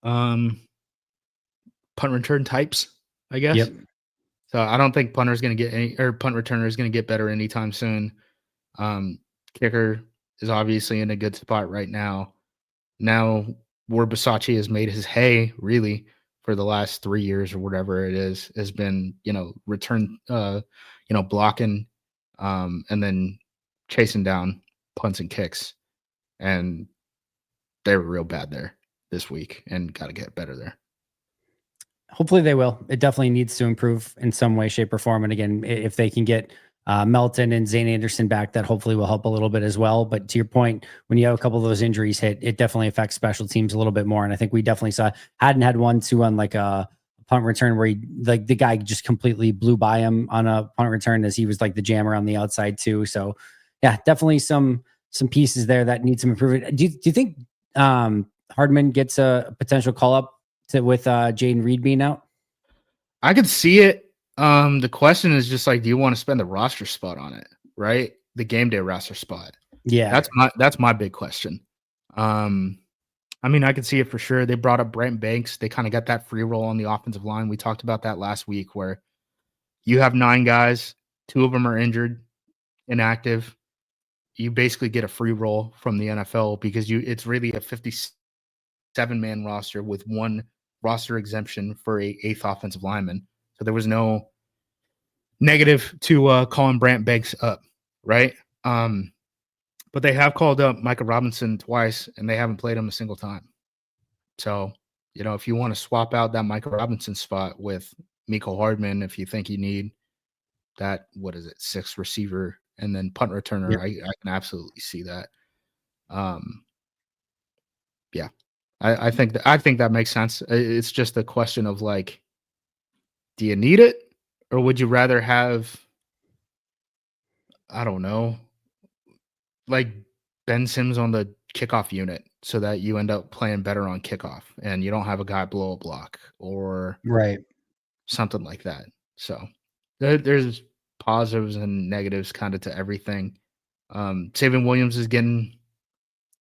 um punt return types, I guess. Yep. So I don't think punter is going to get any or punt returner is going to get better anytime soon. Kicker is obviously in a good spot right now. Now where Bisaccia has made his hay really for the last 3 years or whatever it is has been, return blocking and then chasing down punts and kicks. And they were real bad there this week and got to get better there. Hopefully they will. It definitely needs to improve in some way, shape, or form. And again, if they can get Melton and Zane Anderson back, that hopefully will help a little bit as well. But to your point, when you have a couple of those injuries hit, it definitely affects special teams a little bit more. And I think we definitely saw hadn't had one too on like a punt return where he like the guy just completely blew by him on a punt return as he was like the jammer on the outside too. So yeah, definitely some pieces there that need some improvement. Do you think Hardman gets a potential call up with Jaden Reed being out? I could see it. The question is just like, do you want to spend the roster spot on it, right? The game day roster spot. Yeah, That's my big question. I mean, I could see it for sure. They brought up Brent Banks. They kind of got that free roll on the offensive line. We talked about that last week where you have 9 guys, 2 of them are injured, inactive. You basically get a free roll from the NFL because it's really a 57-man roster with 1 roster exemption for a 8th offensive lineman. So there was no negative to calling Brant Banks up, right? But they have called up Micah Robinson twice, and they haven't played him a single time. So, if you want to swap out that Micah Robinson spot with Mecole Hardman, if you think you need that, 6th receiver and then punt returner, yep. I can absolutely see that. Yeah, I think that makes sense. It's just a question of like, do you need it, or would you rather have, I don't know, like Ben Sims on the kickoff unit so that you end up playing better on kickoff and you don't have a guy blow a block or Right. something like that. So there's positives and negatives kind of to everything. Savion Williams is getting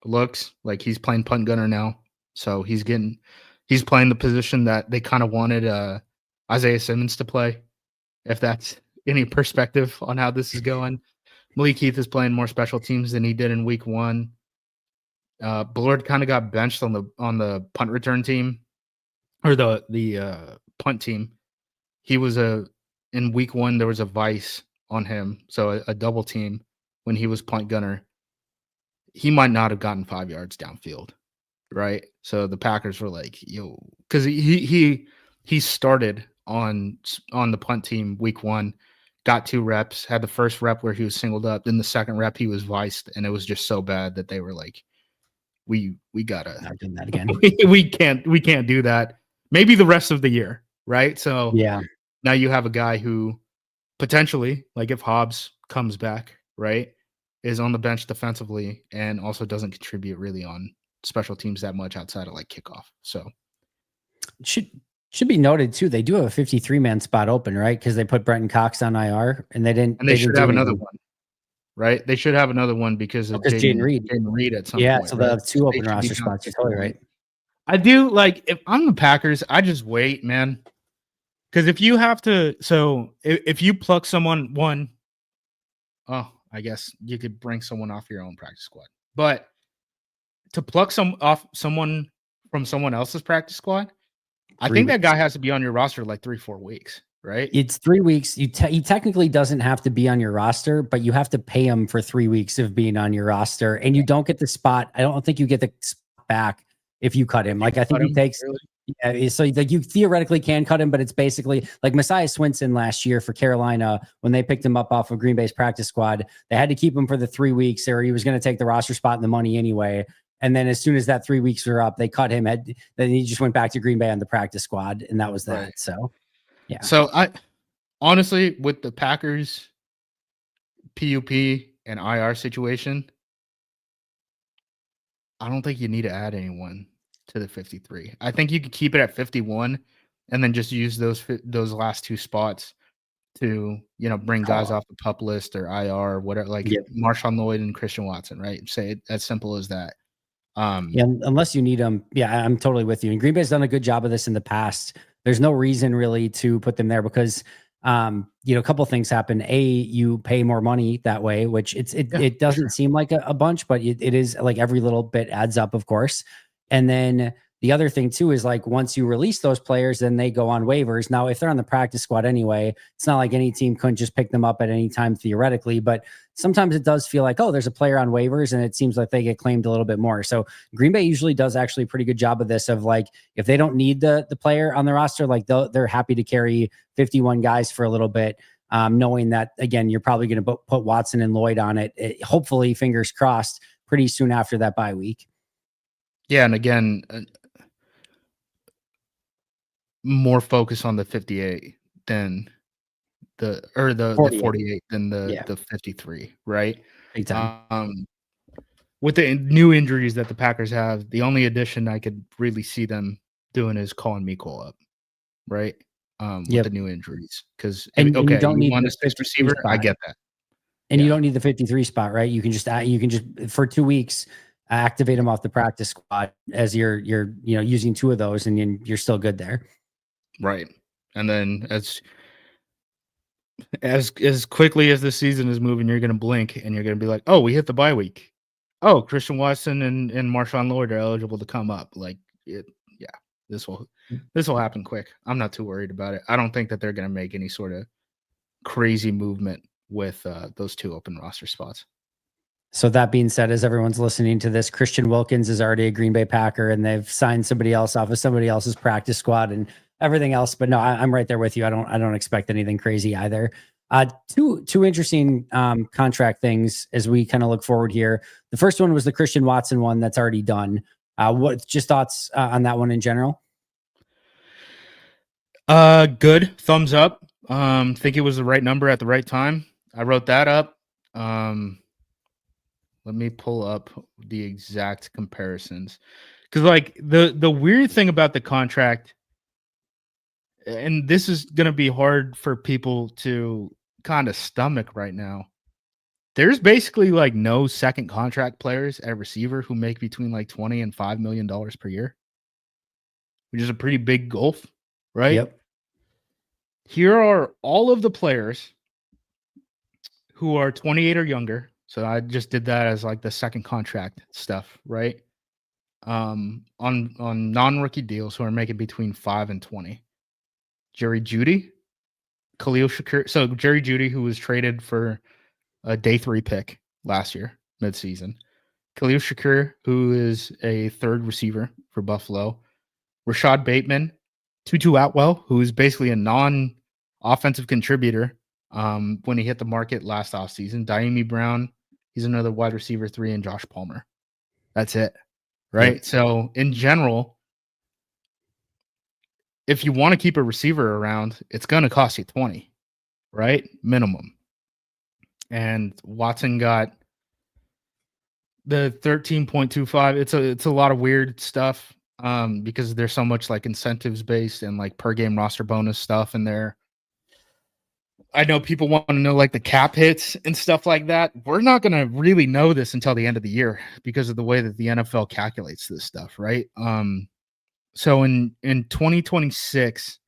looks like he's playing punt gunner now. So he's playing the position that they kind of wanted Isaiah Simmons to play, if that's any perspective on how this is going. Malik Heath is playing more special teams than he did in week 1. Bullard kind of got benched on the punt return team or the punt team. He was in week 1 there was a vice on him, so a double team when he was punt gunner. He might not have gotten 5 yards downfield, right? So the Packers were like, "Yo," because he started on the punt team week 1. Got 2 reps, had the first rep where he was singled up. Then the second rep, he was viced, and it was just so bad that they were like, we gotta Not doing that again. we can't do that. Maybe the rest of the year, right? So Yeah. now you have a guy who potentially, like if Hobbs comes back, right, is on the bench defensively and also doesn't contribute really on special teams that much outside of like kickoff. So should be noted too. They do have a 53-man spot open, right? Because they put Brenton Cox on IR, and they should have another one, right? They should have another one because of Jaden Reed. Jaden Reed at some Yeah, point. so Right? they have 2 open roster spots. You're totally right. I do like if I'm the Packers, I just wait, man. Because if you have to, so if you pluck someone I guess you could bring someone off your own practice squad. But to pluck someone from someone else's practice squad, I think that guy has to be on your roster like 3-4 weeks, right? It's 3 weeks. He technically doesn't have to be on your roster, but you have to pay him for 3 weeks of being on your roster, and you don't get the spot. I don't think you get the spot back if you cut him. Like I think he takes. Really? Yeah, so like you theoretically can cut him, but it's basically like Messiah Swinson last year for Carolina when they picked him up off of Green Bay's practice squad. They had to keep him for the 3 weeks, or he was going to take the roster spot and the money anyway. And then as soon as that 3 weeks were up, they cut him. Then he just went back to Green Bay on the practice squad, and that was that. Right. So, yeah. So I honestly, with the Packers PUP and IR situation, I don't think you need to add anyone to the 53. I think you could keep it at 51 and then just use those last 2 spots to, bring guys off the PUP list or IR or whatever, like Marshawn Lloyd and Christian Watson, right? Say it as simple as that. Yeah, unless you need them. Yeah, I'm totally with you. And Green Bay's done a good job of this in the past. There's no reason really to put them there because a couple things happen. You pay more money that way, which it doesn't seem like a bunch, but it is like every little bit adds up, of course. And then the other thing too is like once you release those players, then they go on waivers. Now, if they're on the practice squad anyway, it's not like any team couldn't just pick them up at any time theoretically, but sometimes it does feel like, oh, there's a player on waivers and it seems like they get claimed a little bit more. So Green Bay usually does actually a pretty good job of this, of like, if they don't need the player on the roster, like they're happy to carry 51 guys for a little bit. Knowing that, again, you're probably going to put Watson and Lloyd on it, hopefully, fingers crossed, pretty soon after that bye week. Yeah, and again, more focus on the 58 than the 48 than the 53, right? Big time. With the new injuries that the Packers have, the only addition I could really see them doing is calling Mecole up, right? With the new injuries, because and you don't you need want the a sixth receiver, spot. I get that, and you don't need the 53 spot, right? You can just for 2 weeks activate him off the practice squad as you're using 2 of those, and you're still good there, right? And then as quickly as the season is moving, you're going to blink and you're going to be like, oh, we hit the bye week. Oh, Christian Watson and Marshawn Lloyd are eligible to come up. Like this will happen quick. I'm not too worried about it. I don't think that they're going to make any sort of crazy movement with those 2 open roster spots. So that being said, as everyone's listening to this, Christian Wilkins is already a Green Bay Packer, and they've signed somebody else off of somebody else's practice squad and everything else. But no, I'm right there with you. I don't expect anything crazy either. Two interesting contract things as we kind of look forward here. The first one was the Christian Watson one that's already done. What just thoughts on that one in general? Good. Thumbs up. Think it was the right number at the right time. I wrote that up. Let me pull up the exact comparisons, because like the weird thing about the contract, and this is going to be hard for people to kind of stomach right now. There's basically like no second contract players at receiver who make between like $20 and $5 million per year, which is a pretty big gulf, right? Yep. Here are all of the players who are 28 or younger. So I just did that as like the second contract stuff, right? On non-rookie deals who are making between 5 and 20. Jerry Jeudy, Khalil Shakir. So Jerry Jeudy, who was traded for a day 3 pick last year, midseason. Khalil Shakir, who is a 3rd receiver for Buffalo. Rashad Bateman, Tutu Atwell, who is basically a non-offensive contributor when he hit the market last offseason. Diami Brown, he's another wide receiver 3, and Josh Palmer. That's it, right? Yep. So in general, if you want to keep a receiver around, it's going to cost you 20, right? Minimum. And Watson got the 13.25. It's a lot of weird stuff because there's so much like incentives based and like per game roster bonus stuff in there. I know people want to know like the cap hits and stuff like that. We're not going to really know this until the end of the year because of the way that the NFL calculates this stuff, right? So in 2026,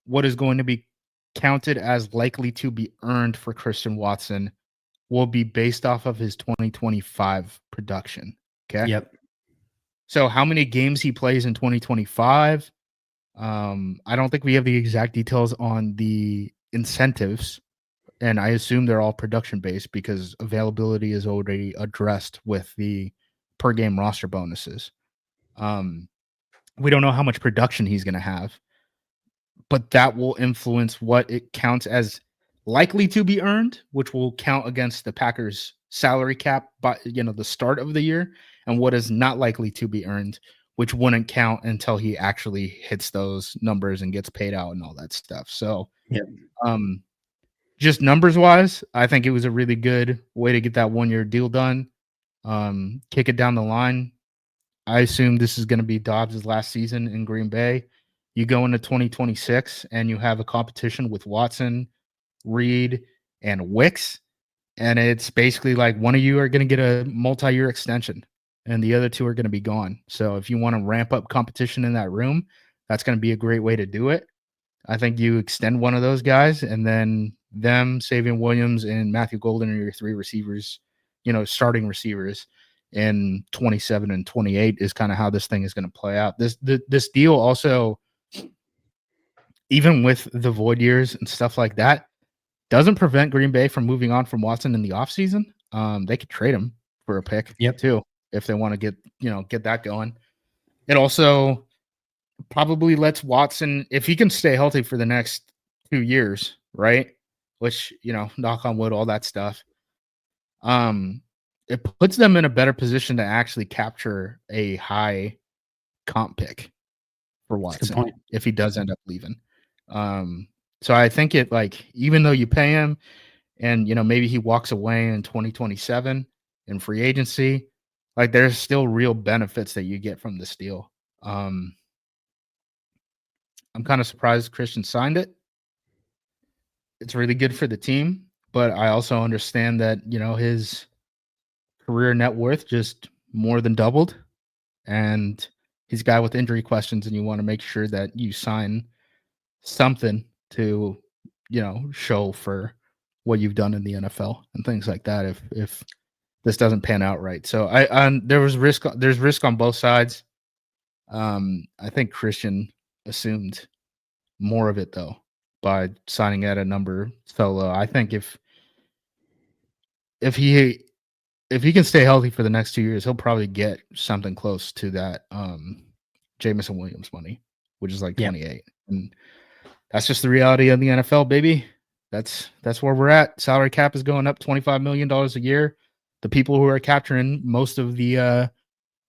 what is going to be counted as likely to be earned for Christian Watson will be based off of his 2025 production. Okay. Yep. So how many games he plays in 2025? I don't think we have the exact details on the incentives, and I assume they're all production based because availability is already addressed with the per game roster bonuses. We don't know how much production he's going to have, but that will influence what it counts as likely to be earned, which will count against the Packers salary cap by the start of the year, and what is not likely to be earned, which wouldn't count until he actually hits those numbers and gets paid out and all that stuff. So yep. Just numbers wise, I think it was a really good way to get that 1-year deal done. Kick it down the line. I assume this is going to be Dobbs' last season in Green Bay. You go into 2026 and you have a competition with Watson, Reed, and Wicks. And it's basically like one of you are going to get a multi-year extension and the other 2 are going to be gone. So if you want to ramp up competition in that room, that's going to be a great way to do it. I think you extend one of those guys, and then them, Savion Williams, and Matthew Golden are your 3 receivers, starting receivers. in 27 and 28 is kind of how this thing is going to play out. This deal also, even with the void years and stuff like that, doesn't prevent Green Bay from moving on from Watson in the offseason. They could trade him for a pick too if they want to get that going. It also probably lets Watson, if he can stay healthy for the next 2 years, right? Which, knock on wood, all that stuff. It puts them in a better position to actually capture a high comp pick for Watson if he does end up leaving. So I think it, like, even though you pay him and, maybe he walks away in 2027 in free agency, like, there's still real benefits that you get from this deal. I'm kind of surprised Christian signed it. It's really good for the team, but I also understand that, his career net worth just more than doubled, and he's a guy with injury questions, and you want to make sure that you sign something to, show for what you've done in the NFL and things like that if this doesn't pan out right. So there's risk on both sides. I think Christian assumed more of it though by signing at a number so low. I think if he can stay healthy for the next 2 years, he'll probably get something close to that Jameson Williams money, which is like 28. And that's just the reality of the NFL, baby. That's where we're at. Salary cap is going up $25 million a year. The people who are capturing most of the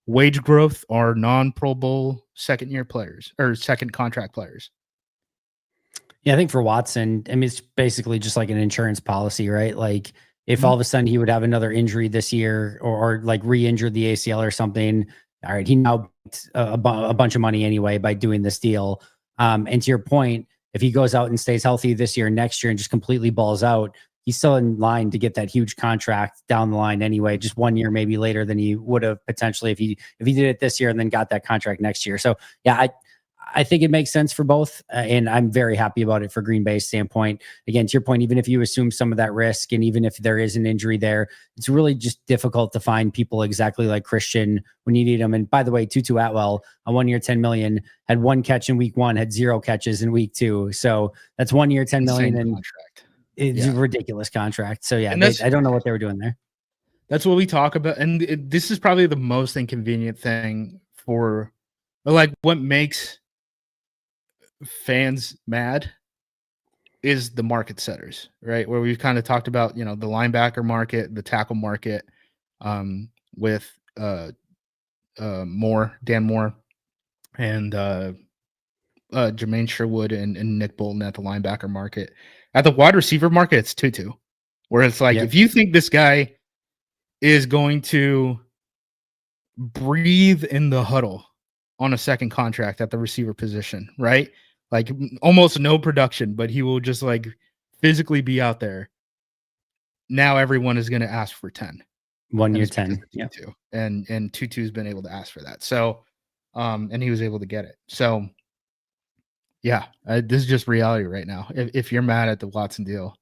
wage growth are non-Pro Bowl second-year players or second contract players. Yeah, I think for Watson, I mean, it's basically just like an insurance policy, right? Like if all of a sudden he would have another injury this year or like re-injure the ACL or something, all right, he now a bunch of money anyway by doing this deal. And to your point, if he goes out and stays healthy this year, next year, and just completely balls out, he's still in line to get that huge contract down the line anyway, just 1 year maybe later than he would have potentially if he did it this year and then got that contract next year. So yeah, I think it makes sense for both, and I'm very happy about it for Green Bay's standpoint. Again, to your point, even if you assume some of that risk, and even if there is an injury there, it's really just difficult to find people exactly like Christian when you need them. And by the way, Tutu Atwell, on 1 year, $10 million, had one catch in week 1, had 0 catches in week 2. So that's 1 year, $10 million, and contract. It's a ridiculous contract. So yeah, I don't know what they were doing there. That's what we talk about, and this is probably the most inconvenient thing for, like, what makes fans mad is the market setters, right? Where we've kind of talked about, the linebacker market, the tackle market, with Dan Moore, and Jermaine Sherwood and Nick Bolton at the linebacker market. At the wide receiver market, it's Tutu, where it's like, if you think this guy is going to breathe in the huddle on a second contract at the receiver position, right? Like almost no production, but he will just like physically be out there. Now everyone is going to ask for 10. 1 year, 10. Yeah. And Tutu's been able to ask for that. So, and he was able to get it. So, yeah, this is just reality right now. If you're mad at the Watson deal,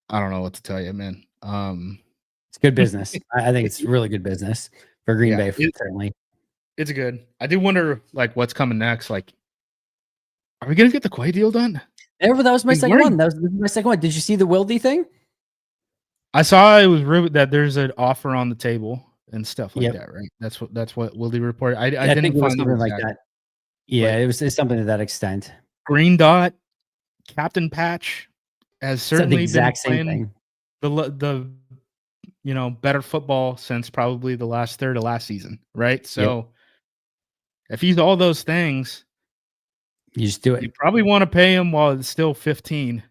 I don't know what to tell you, man. It's good business. I think it's really good business for Green Bay, certainly. It's good. I do wonder, like, what's coming next. Like, are we gonna get the Quay deal done? That was my second one. That was my second one. Did you see the Wildy thing? I saw it was rumored that there's an offer on the table and stuff like that, right? That's what Wildy reported. I didn't think it was find something like that. Yeah, it was something to that extent. Green Dot, Captain Patch has certainly exact been same thing. The better football since probably the last third of last season, right? So if he's all those things, you just do it. You probably want to pay him while it's still 15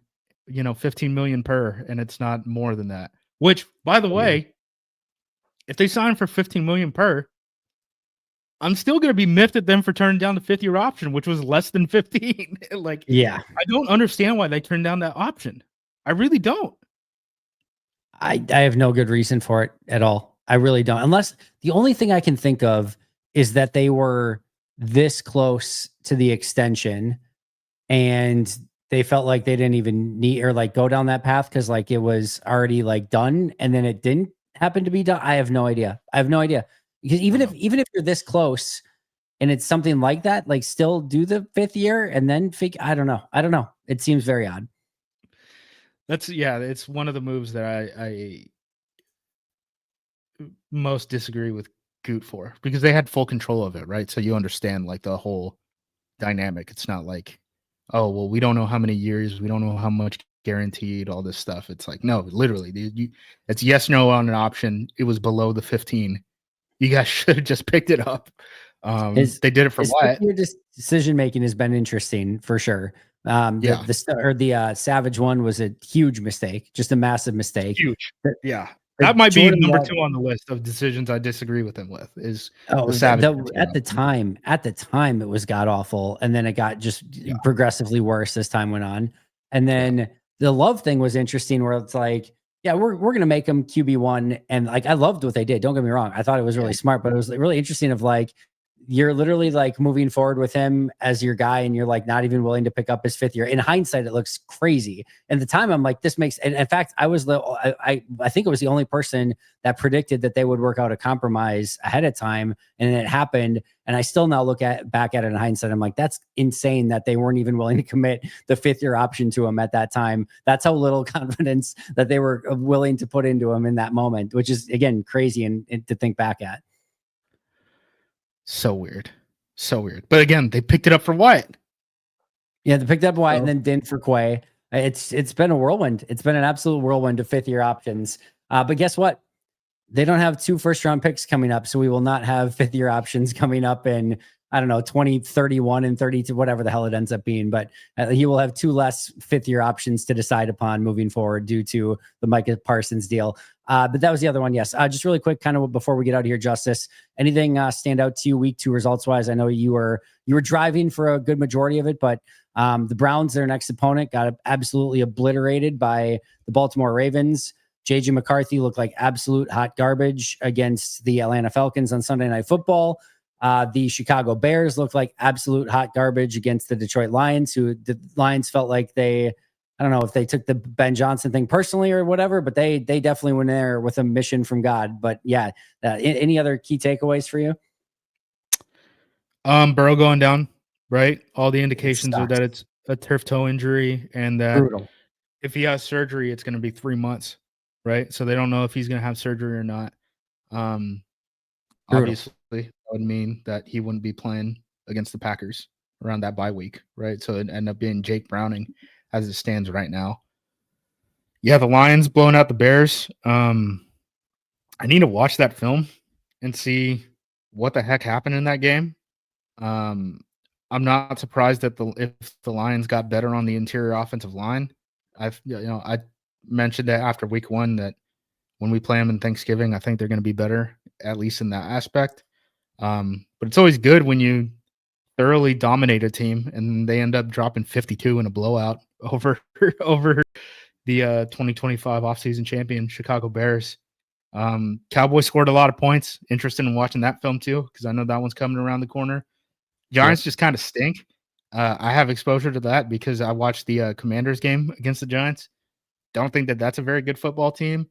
million per, and it's not more than that. Which, by the way, if they sign for 15 million per, I'm still going to be miffed at them for turning down the 5th-year option, which was less than 15. I don't understand why they turned down that option. I really don't. I have no good reason for it at all. I really don't. Unless the only thing I can think of is that they were this close to the extension and they felt like they didn't even need or like go down that path because like it was already like done and then it didn't happen to be done? I have no idea. I have no idea. Because even if you're this close and it's something like that, like still do the 5th year and then I don't know. I don't know. It seems very odd. It's one of the moves that I most disagree with Goot for, because they had full control of it, right? So you understand like the whole dynamic. It's not like, oh, well, we don't know how many years, we don't know how much guaranteed, all this stuff. It's like, no, literally, it's yes, no on an option. It was below the 15. You guys should have just picked it up. They did it for his what? decision making has been interesting for sure. Yeah, The Savage one was a huge mistake, just a massive mistake. huge. The, Yeah, the that might be Jordan number Love, 2 on the list of decisions I disagree with him with, is the oh, Savage. at the time it was god awful, and then it got just Yeah, progressively worse as time went on. And then the Love thing was interesting, where it's like, yeah, we're gonna make him QB1, and like I loved what they did. Don't get me wrong, I thought it was really smart, but it was really interesting. Of like, you're literally like moving forward with him as your guy, and you're like not even willing to pick up his 5th year. In hindsight, it looks crazy. And the time I'm like, this makes, and in fact, I think it was the only person that predicted that they would work out a compromise ahead of time, and it happened. And I still now back at it in hindsight, I'm like, that's insane that they weren't even willing to commit the 5th year option to him at that time. That's how little confidence that they were willing to put into him in that moment, which is again crazy and to think back at. so weird, so weird. But again, they picked it up for Wyatt. Yeah, they picked up Wyatt and So then didn't for Quay. It's been a whirlwind. It's been an absolute whirlwind of 5th year options. But guess what? They don't have 2 first-round picks coming up, so we will not have 5th year options coming up in, I don't know, 2031 and 32, whatever the hell it ends up being. But he will have 2 less 5th year options to decide upon moving forward due to the Micah Parsons deal. But that was the other one. Yes. Just really quick, kind of before we get out of here, Justice, anything stand out to you week 2 results wise? I know you were driving for a good majority of it, but the Browns, their next opponent, got absolutely obliterated by the Baltimore Ravens. JJ McCarthy looked like absolute hot garbage against the Atlanta Falcons on Sunday Night Football. The Chicago Bears looked like absolute hot garbage against the Detroit Lions, who the Lions felt like I don't know if they took the Ben Johnson thing personally or whatever, but they definitely went there with a mission from God. But yeah, any other key takeaways for you? Burrow going down, right? All the It indications are sucks. that it's a turf toe injury, and that Brutal. if he has surgery, it's going to be 3 months, right? So they don't know if he's going to have surgery or not. Um, Brutal. Obviously, that would mean that he wouldn't be playing against the Packers around that bye week, right? So it ended up being Jake Browning as it stands right now. Yeah, the Lions blowing out the Bears. I need to watch that film and see what the heck happened in that game. Um, I'm not surprised that if the Lions got better on the interior offensive line. I mentioned that after week 1 that when we play them in Thanksgiving, I think they're going to be better, at least in that aspect. But it's always good when you thoroughly dominate a team and they end up dropping 52 in a blowout over the 2025 offseason champion Chicago Bears. Cowboys scored a lot of points. Interested in watching that film too, because I know that one's coming around the corner. Giants just kind of stink. I have exposure to that because I watched the Commanders game against the Giants. Don't think that that's a very good football team.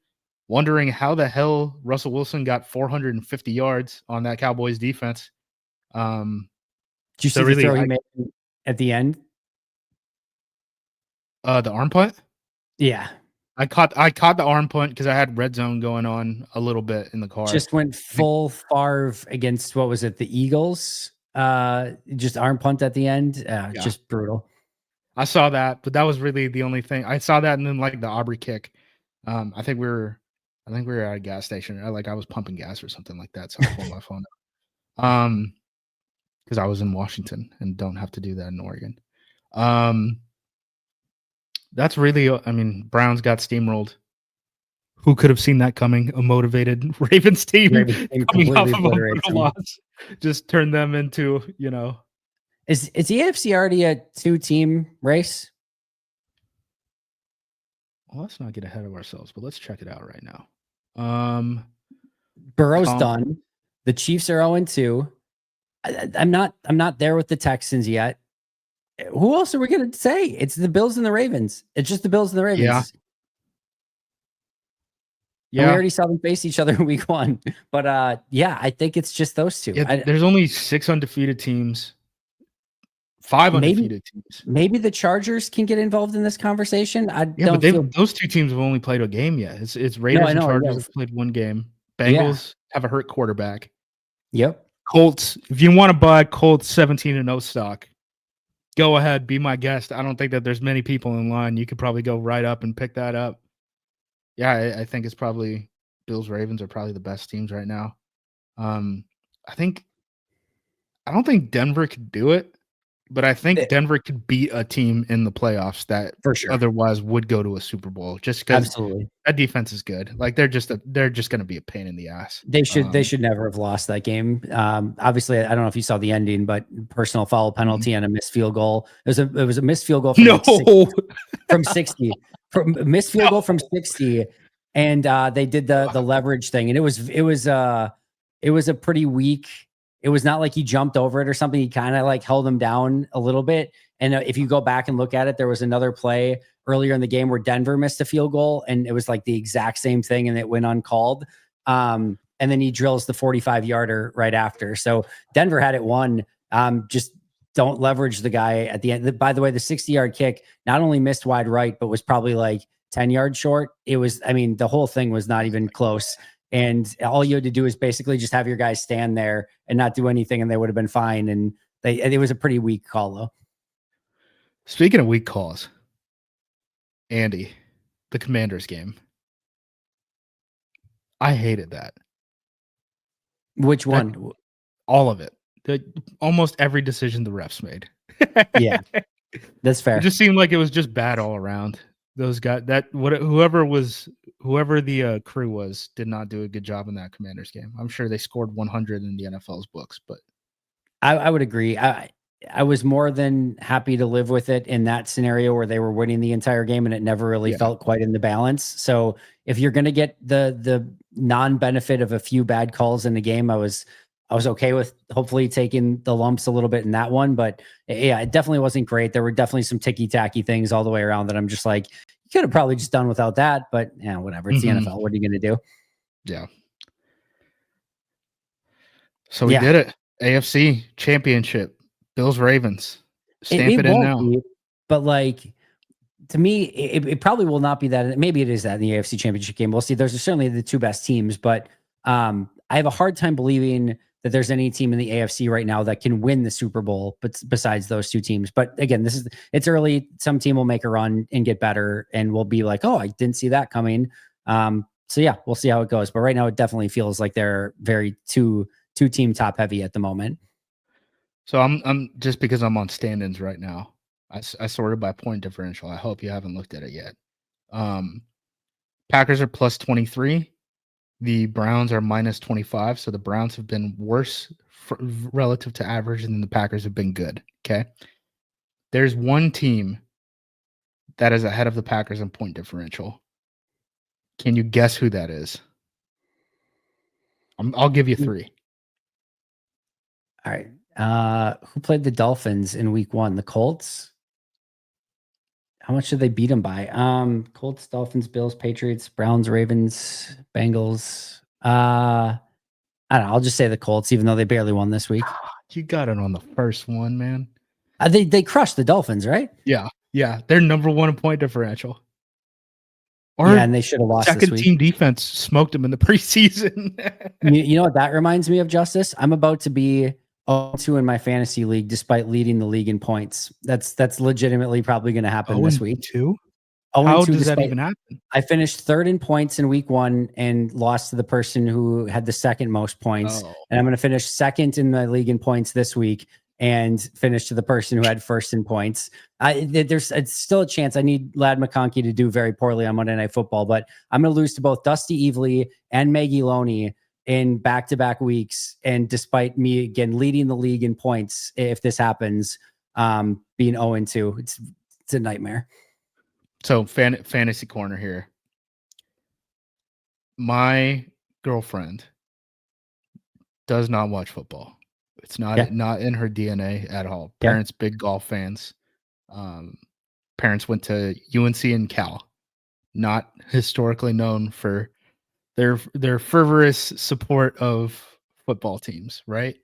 Wondering how the hell Russell Wilson got 450 yards on that Cowboys defense. Did you see the throw he made at the end? The arm punt? Yeah. I caught the arm punt because I had red zone going on a little bit in the car. Just went full Favre against, what was it, the Eagles? Just arm punt at the end. Just brutal. I saw that, but that was really the only thing. I saw that, and then like the Aubrey kick. I think we were at a gas station. I was pumping gas or something like that, so I pulled my phone up. Because I was in Washington and don't have to do that in Oregon. That's really, Browns got steamrolled. Who could have seen that coming? A motivated Ravens team coming off of a brutal loss, just turn them into, Is the AFC already a 2-team race? Well, let's not get ahead of ourselves, but let's check it out right now. Burrow's done. The Chiefs are 0-2. I'm not there with the Texans yet. Who else are we going to say? It's the Bills and the Ravens. It's just the Bills and the Ravens. And we Yeah. already saw them face each other in week 1. But yeah, I think it's just those two. Yeah, there's only 6 undefeated teams, 5 Maybe undefeated teams. maybe the Chargers can get involved in this conversation. I Yeah, but don't feel those 2 teams have only played a game yet. It's No, I Raiders and know. Chargers Yes. have played 1 game. Yeah. Bengals have a hurt quarterback. Yep. Colts, if you wanna buy Colts 17-0 stock, go ahead, be my guest. I don't think that there's many people in line. You could probably go right up and pick that up. Yeah, I think it's probably Bills, Ravens are probably the best teams right now. Um, I think I don't think Denver could do it, but I think Eh, Denver could beat a team in the playoffs that for sure. otherwise would go to a Super Bowl just because Absolutely. that defense is good. Like, they're just gonna be a pain in the ass. They should never have lost that game. Obviously, I don't know if you saw the ending, but personal foul Mhm. penalty and a missed field goal. It was a missed field goal from No. like from 60, from missed field goal from 60, and they did the leverage thing, and it was a pretty weak. It was not like he jumped over it or something. He kind of like held him down a little bit. And if you go back and look at it, there was another play earlier in the game where Denver missed a field goal, and it was like the exact same thing, and it went uncalled. And then he drills the 45-yarder right after. So Denver had it won. Just don't leverage the guy at the end. By the way, the 60-yard kick not only missed wide right, but was probably like 10 yards short. It was, I mean, the whole thing was not even close. And all you had to do is basically just have your guys stand there and not do anything, and they would have been fine. And it was a pretty weak call, though. Speaking of weak calls, Andy, the Commanders game. I hated that. Which That one? all of it. Almost every decision the refs made. Yeah, that's It fair. just seemed like it was just bad all around. Those guys whoever the crew was did not do a good job in that Commanders game. I'm sure they scored 100 in the NFL's books, but I would agree. I was more than happy to live with it in that scenario where they were winning the entire game and it never really yeah. felt quite in the balance. So if you're going to get the non-benefit of a few bad calls in the game, I was okay with hopefully taking the lumps a little bit in that one. But yeah, it definitely wasn't great. There were definitely some ticky-tacky things all the way around that I'm just like, you could have probably just done without that. But yeah, whatever. It's the Mhm. NFL. What are you going to do? Yeah. So we Yeah, did it. AFC Championship. Bills Ravens. Stamp it it in won't now. be, but like, to me, it probably will not be that. Maybe it is that in the AFC Championship game. We'll see. Those are certainly the two best teams, but I have a hard time believing that there's any team in the AFC right now that can win the Super Bowl, but besides those two teams. But again, it's early. Some team will make a run and get better, and we'll be like, oh, I didn't see that coming. So yeah, we'll see how it goes. But right now, it definitely feels like they're very two team top heavy at the moment. So I'm just because I'm on stand-ins right now. I sorted by point differential. I hope you haven't looked at it yet. Um, Packers are plus 23. The Browns are minus 25. So the Browns have been worse relative to average, and then the Packers have been good. Okay. There's one team that is ahead of the Packers in point differential. Can you guess who that is? I'll give you 3. All right. Who played the Dolphins in week 1? The Colts? How much did they beat them by? Colts, Dolphins, Bills, Patriots, Browns, Ravens, Bengals. I don't know. I'll just say the Colts, even though they barely won this week. You got it on the first one, man. They crushed the Dolphins, right? Yeah. Yeah. They're number 1 in point differential. Yeah, Our and they should have lost this second week. team defense smoked them in the preseason. You know what that reminds me of, Justice? I'm about to be 0-2 in my fantasy league, despite leading the league in points. That's legitimately probably going to happen this week. 0-2? 0 How 2 does that despite even happen? I finished third in points in week 1 and lost to the person who had the second most points. Oh, And I'm going to finish second in my league in points this week and finish to the person who had first in points. There's it's still a chance. I need Lad McConkey to do very poorly on Monday Night Football, but I'm going to lose to both Dusty Evely and Maggie Loney in back-to-back weeks. And despite me again leading the league in points, if this happens, being 0-2, it's a nightmare. so fantasy corner here. My girlfriend does not watch football. It's not Yeah. not in her DNA at all. Yeah. Parents, big golf fans. Parents went to UNC and Cal. Not historically known for their fervorous support of football teams, right?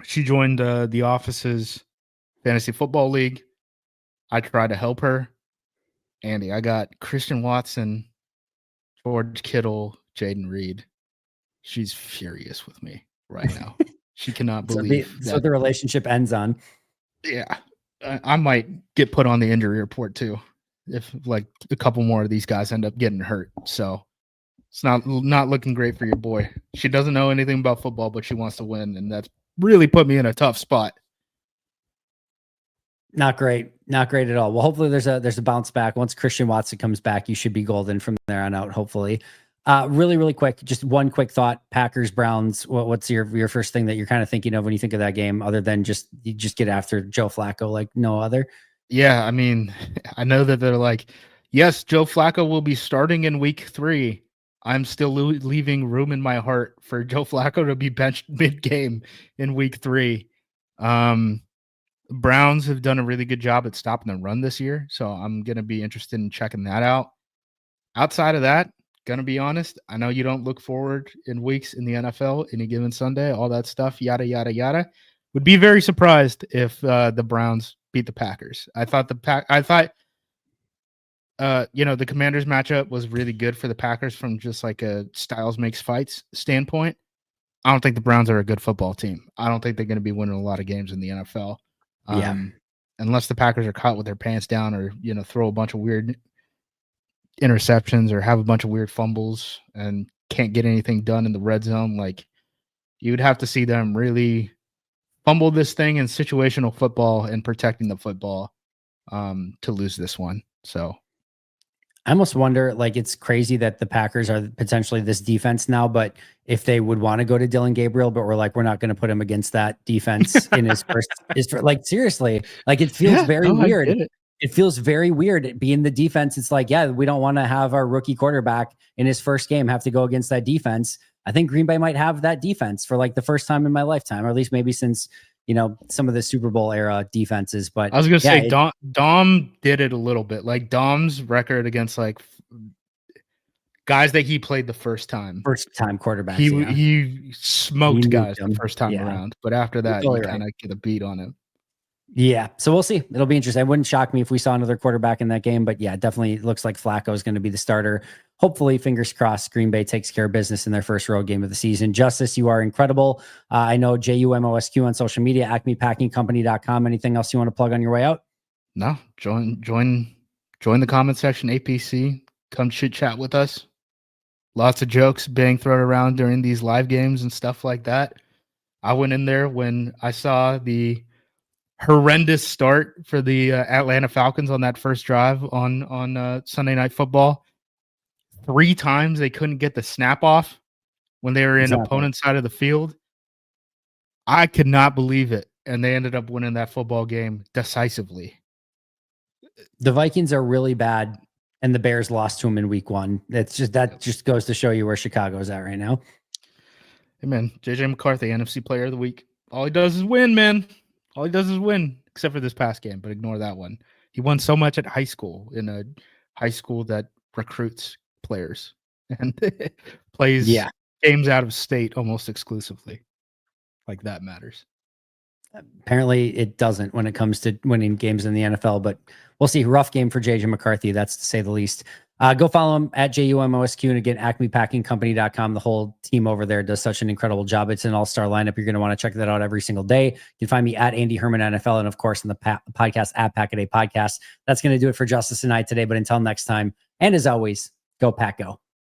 She joined the office's fantasy football league. I tried to help her. Andy, I got Christian Watson, George Kittle, Jaden Reed. She's furious with me right now. She cannot believe So the relationship ends on. Yeah, I might get put on the injury report too if like a couple more of these guys end up getting hurt. So it's not looking great for your boy. She doesn't know anything about football, but she wants to win, and that's really put me in a tough spot. Not great at all. Well, hopefully there's a bounce back. Once Christian Watson comes back, you should be golden from there on out, hopefully. Really quick, just one quick thought. Packers, Browns. What's your first thing that you're kind of thinking of when you think of that game, other than you just get after Joe Flacco like no other? Yeah, I mean, I know that they're like, yes, Joe Flacco will be starting in week 3. I'm still leaving room in my heart for Joe Flacco to be benched mid-game in week 3. Browns have done a really good job at stopping the run this year, so I'm going to be interested in checking that out. Outside of that, going to be honest, I know you don't look forward in weeks in the NFL, any given Sunday, all that stuff, yada, yada, yada. Would be very surprised if the Browns beat the Packers. I thought the Commanders matchup was really good for the Packers from just like a styles makes fights standpoint. I don't think the Browns are a good football team. I don't think they're going to be winning a lot of games in the NFL. Unless the Packers are caught with their pants down or, throw a bunch of weird interceptions or have a bunch of weird fumbles and can't get anything done in the red zone. Like, you would have to see them really fumble this thing in situational football and protecting the football to lose this one. So I almost wonder, like, it's crazy that the Packers are potentially this defense now, but if they would want to go to Dylan Gabriel, but we're like, we're not going to put him against that defense in his first, like, seriously, like, it feels very weird. It feels very weird being the defense. It's like, yeah, we don't want to have our rookie quarterback in his first game have to go against that defense. I think Green Bay might have that defense for like the first time in my lifetime, or at least maybe since, some of the Super Bowl era defenses. But I was going to say Dom did it a little bit. Like Dom's record against like guys that he played the first time quarterbacks. He smoked guys the first time around, but after that, you kind of get a beat on him. Yeah, so we'll see. It'll be interesting. It wouldn't shock me if we saw another quarterback in that game, but yeah, definitely looks like Flacco is going to be the starter. Hopefully, fingers crossed, Green Bay takes care of business in their first road game of the season. Justis, you are incredible. I know JUMOSQ on social media, acmepackingcompany.com. Anything else you want to plug on your way out? No, join the comment section, APC. Come chit chat with us. Lots of jokes being thrown around during these live games and stuff like that. I went in there when I saw the horrendous start for the Atlanta Falcons on that first drive on Sunday Night Football. 3 times they couldn't get the snap off when they were in opponent's side of the field. I could not believe it, and they ended up winning that football game decisively. The Vikings are really bad, and the Bears lost to them in week 1. That just goes to show you where Chicago's at right now. Hey, man, JJ McCarthy, NFC Player of the Week. All he does is win, man. All he does is win, except for this past game, but ignore that one. He won so much at high school, in a high school that recruits players and plays games out of state almost exclusively. Like, that matters. Apparently it doesn't when it comes to winning games in the NFL, but we'll see. Rough game for JJ McCarthy, that's to say the least. Go follow him at JUMOSQ, and again, acmepackingcompany.com. The whole team over there does such an incredible job. It's an all-star lineup. You're going to want to check that out every single day. You can find me at Andy Herman NFL, and of course, in the podcast at Pack-A-Day Podcast. That's going to do it for Justis and I today. But until next time, and as always, go Pack Go.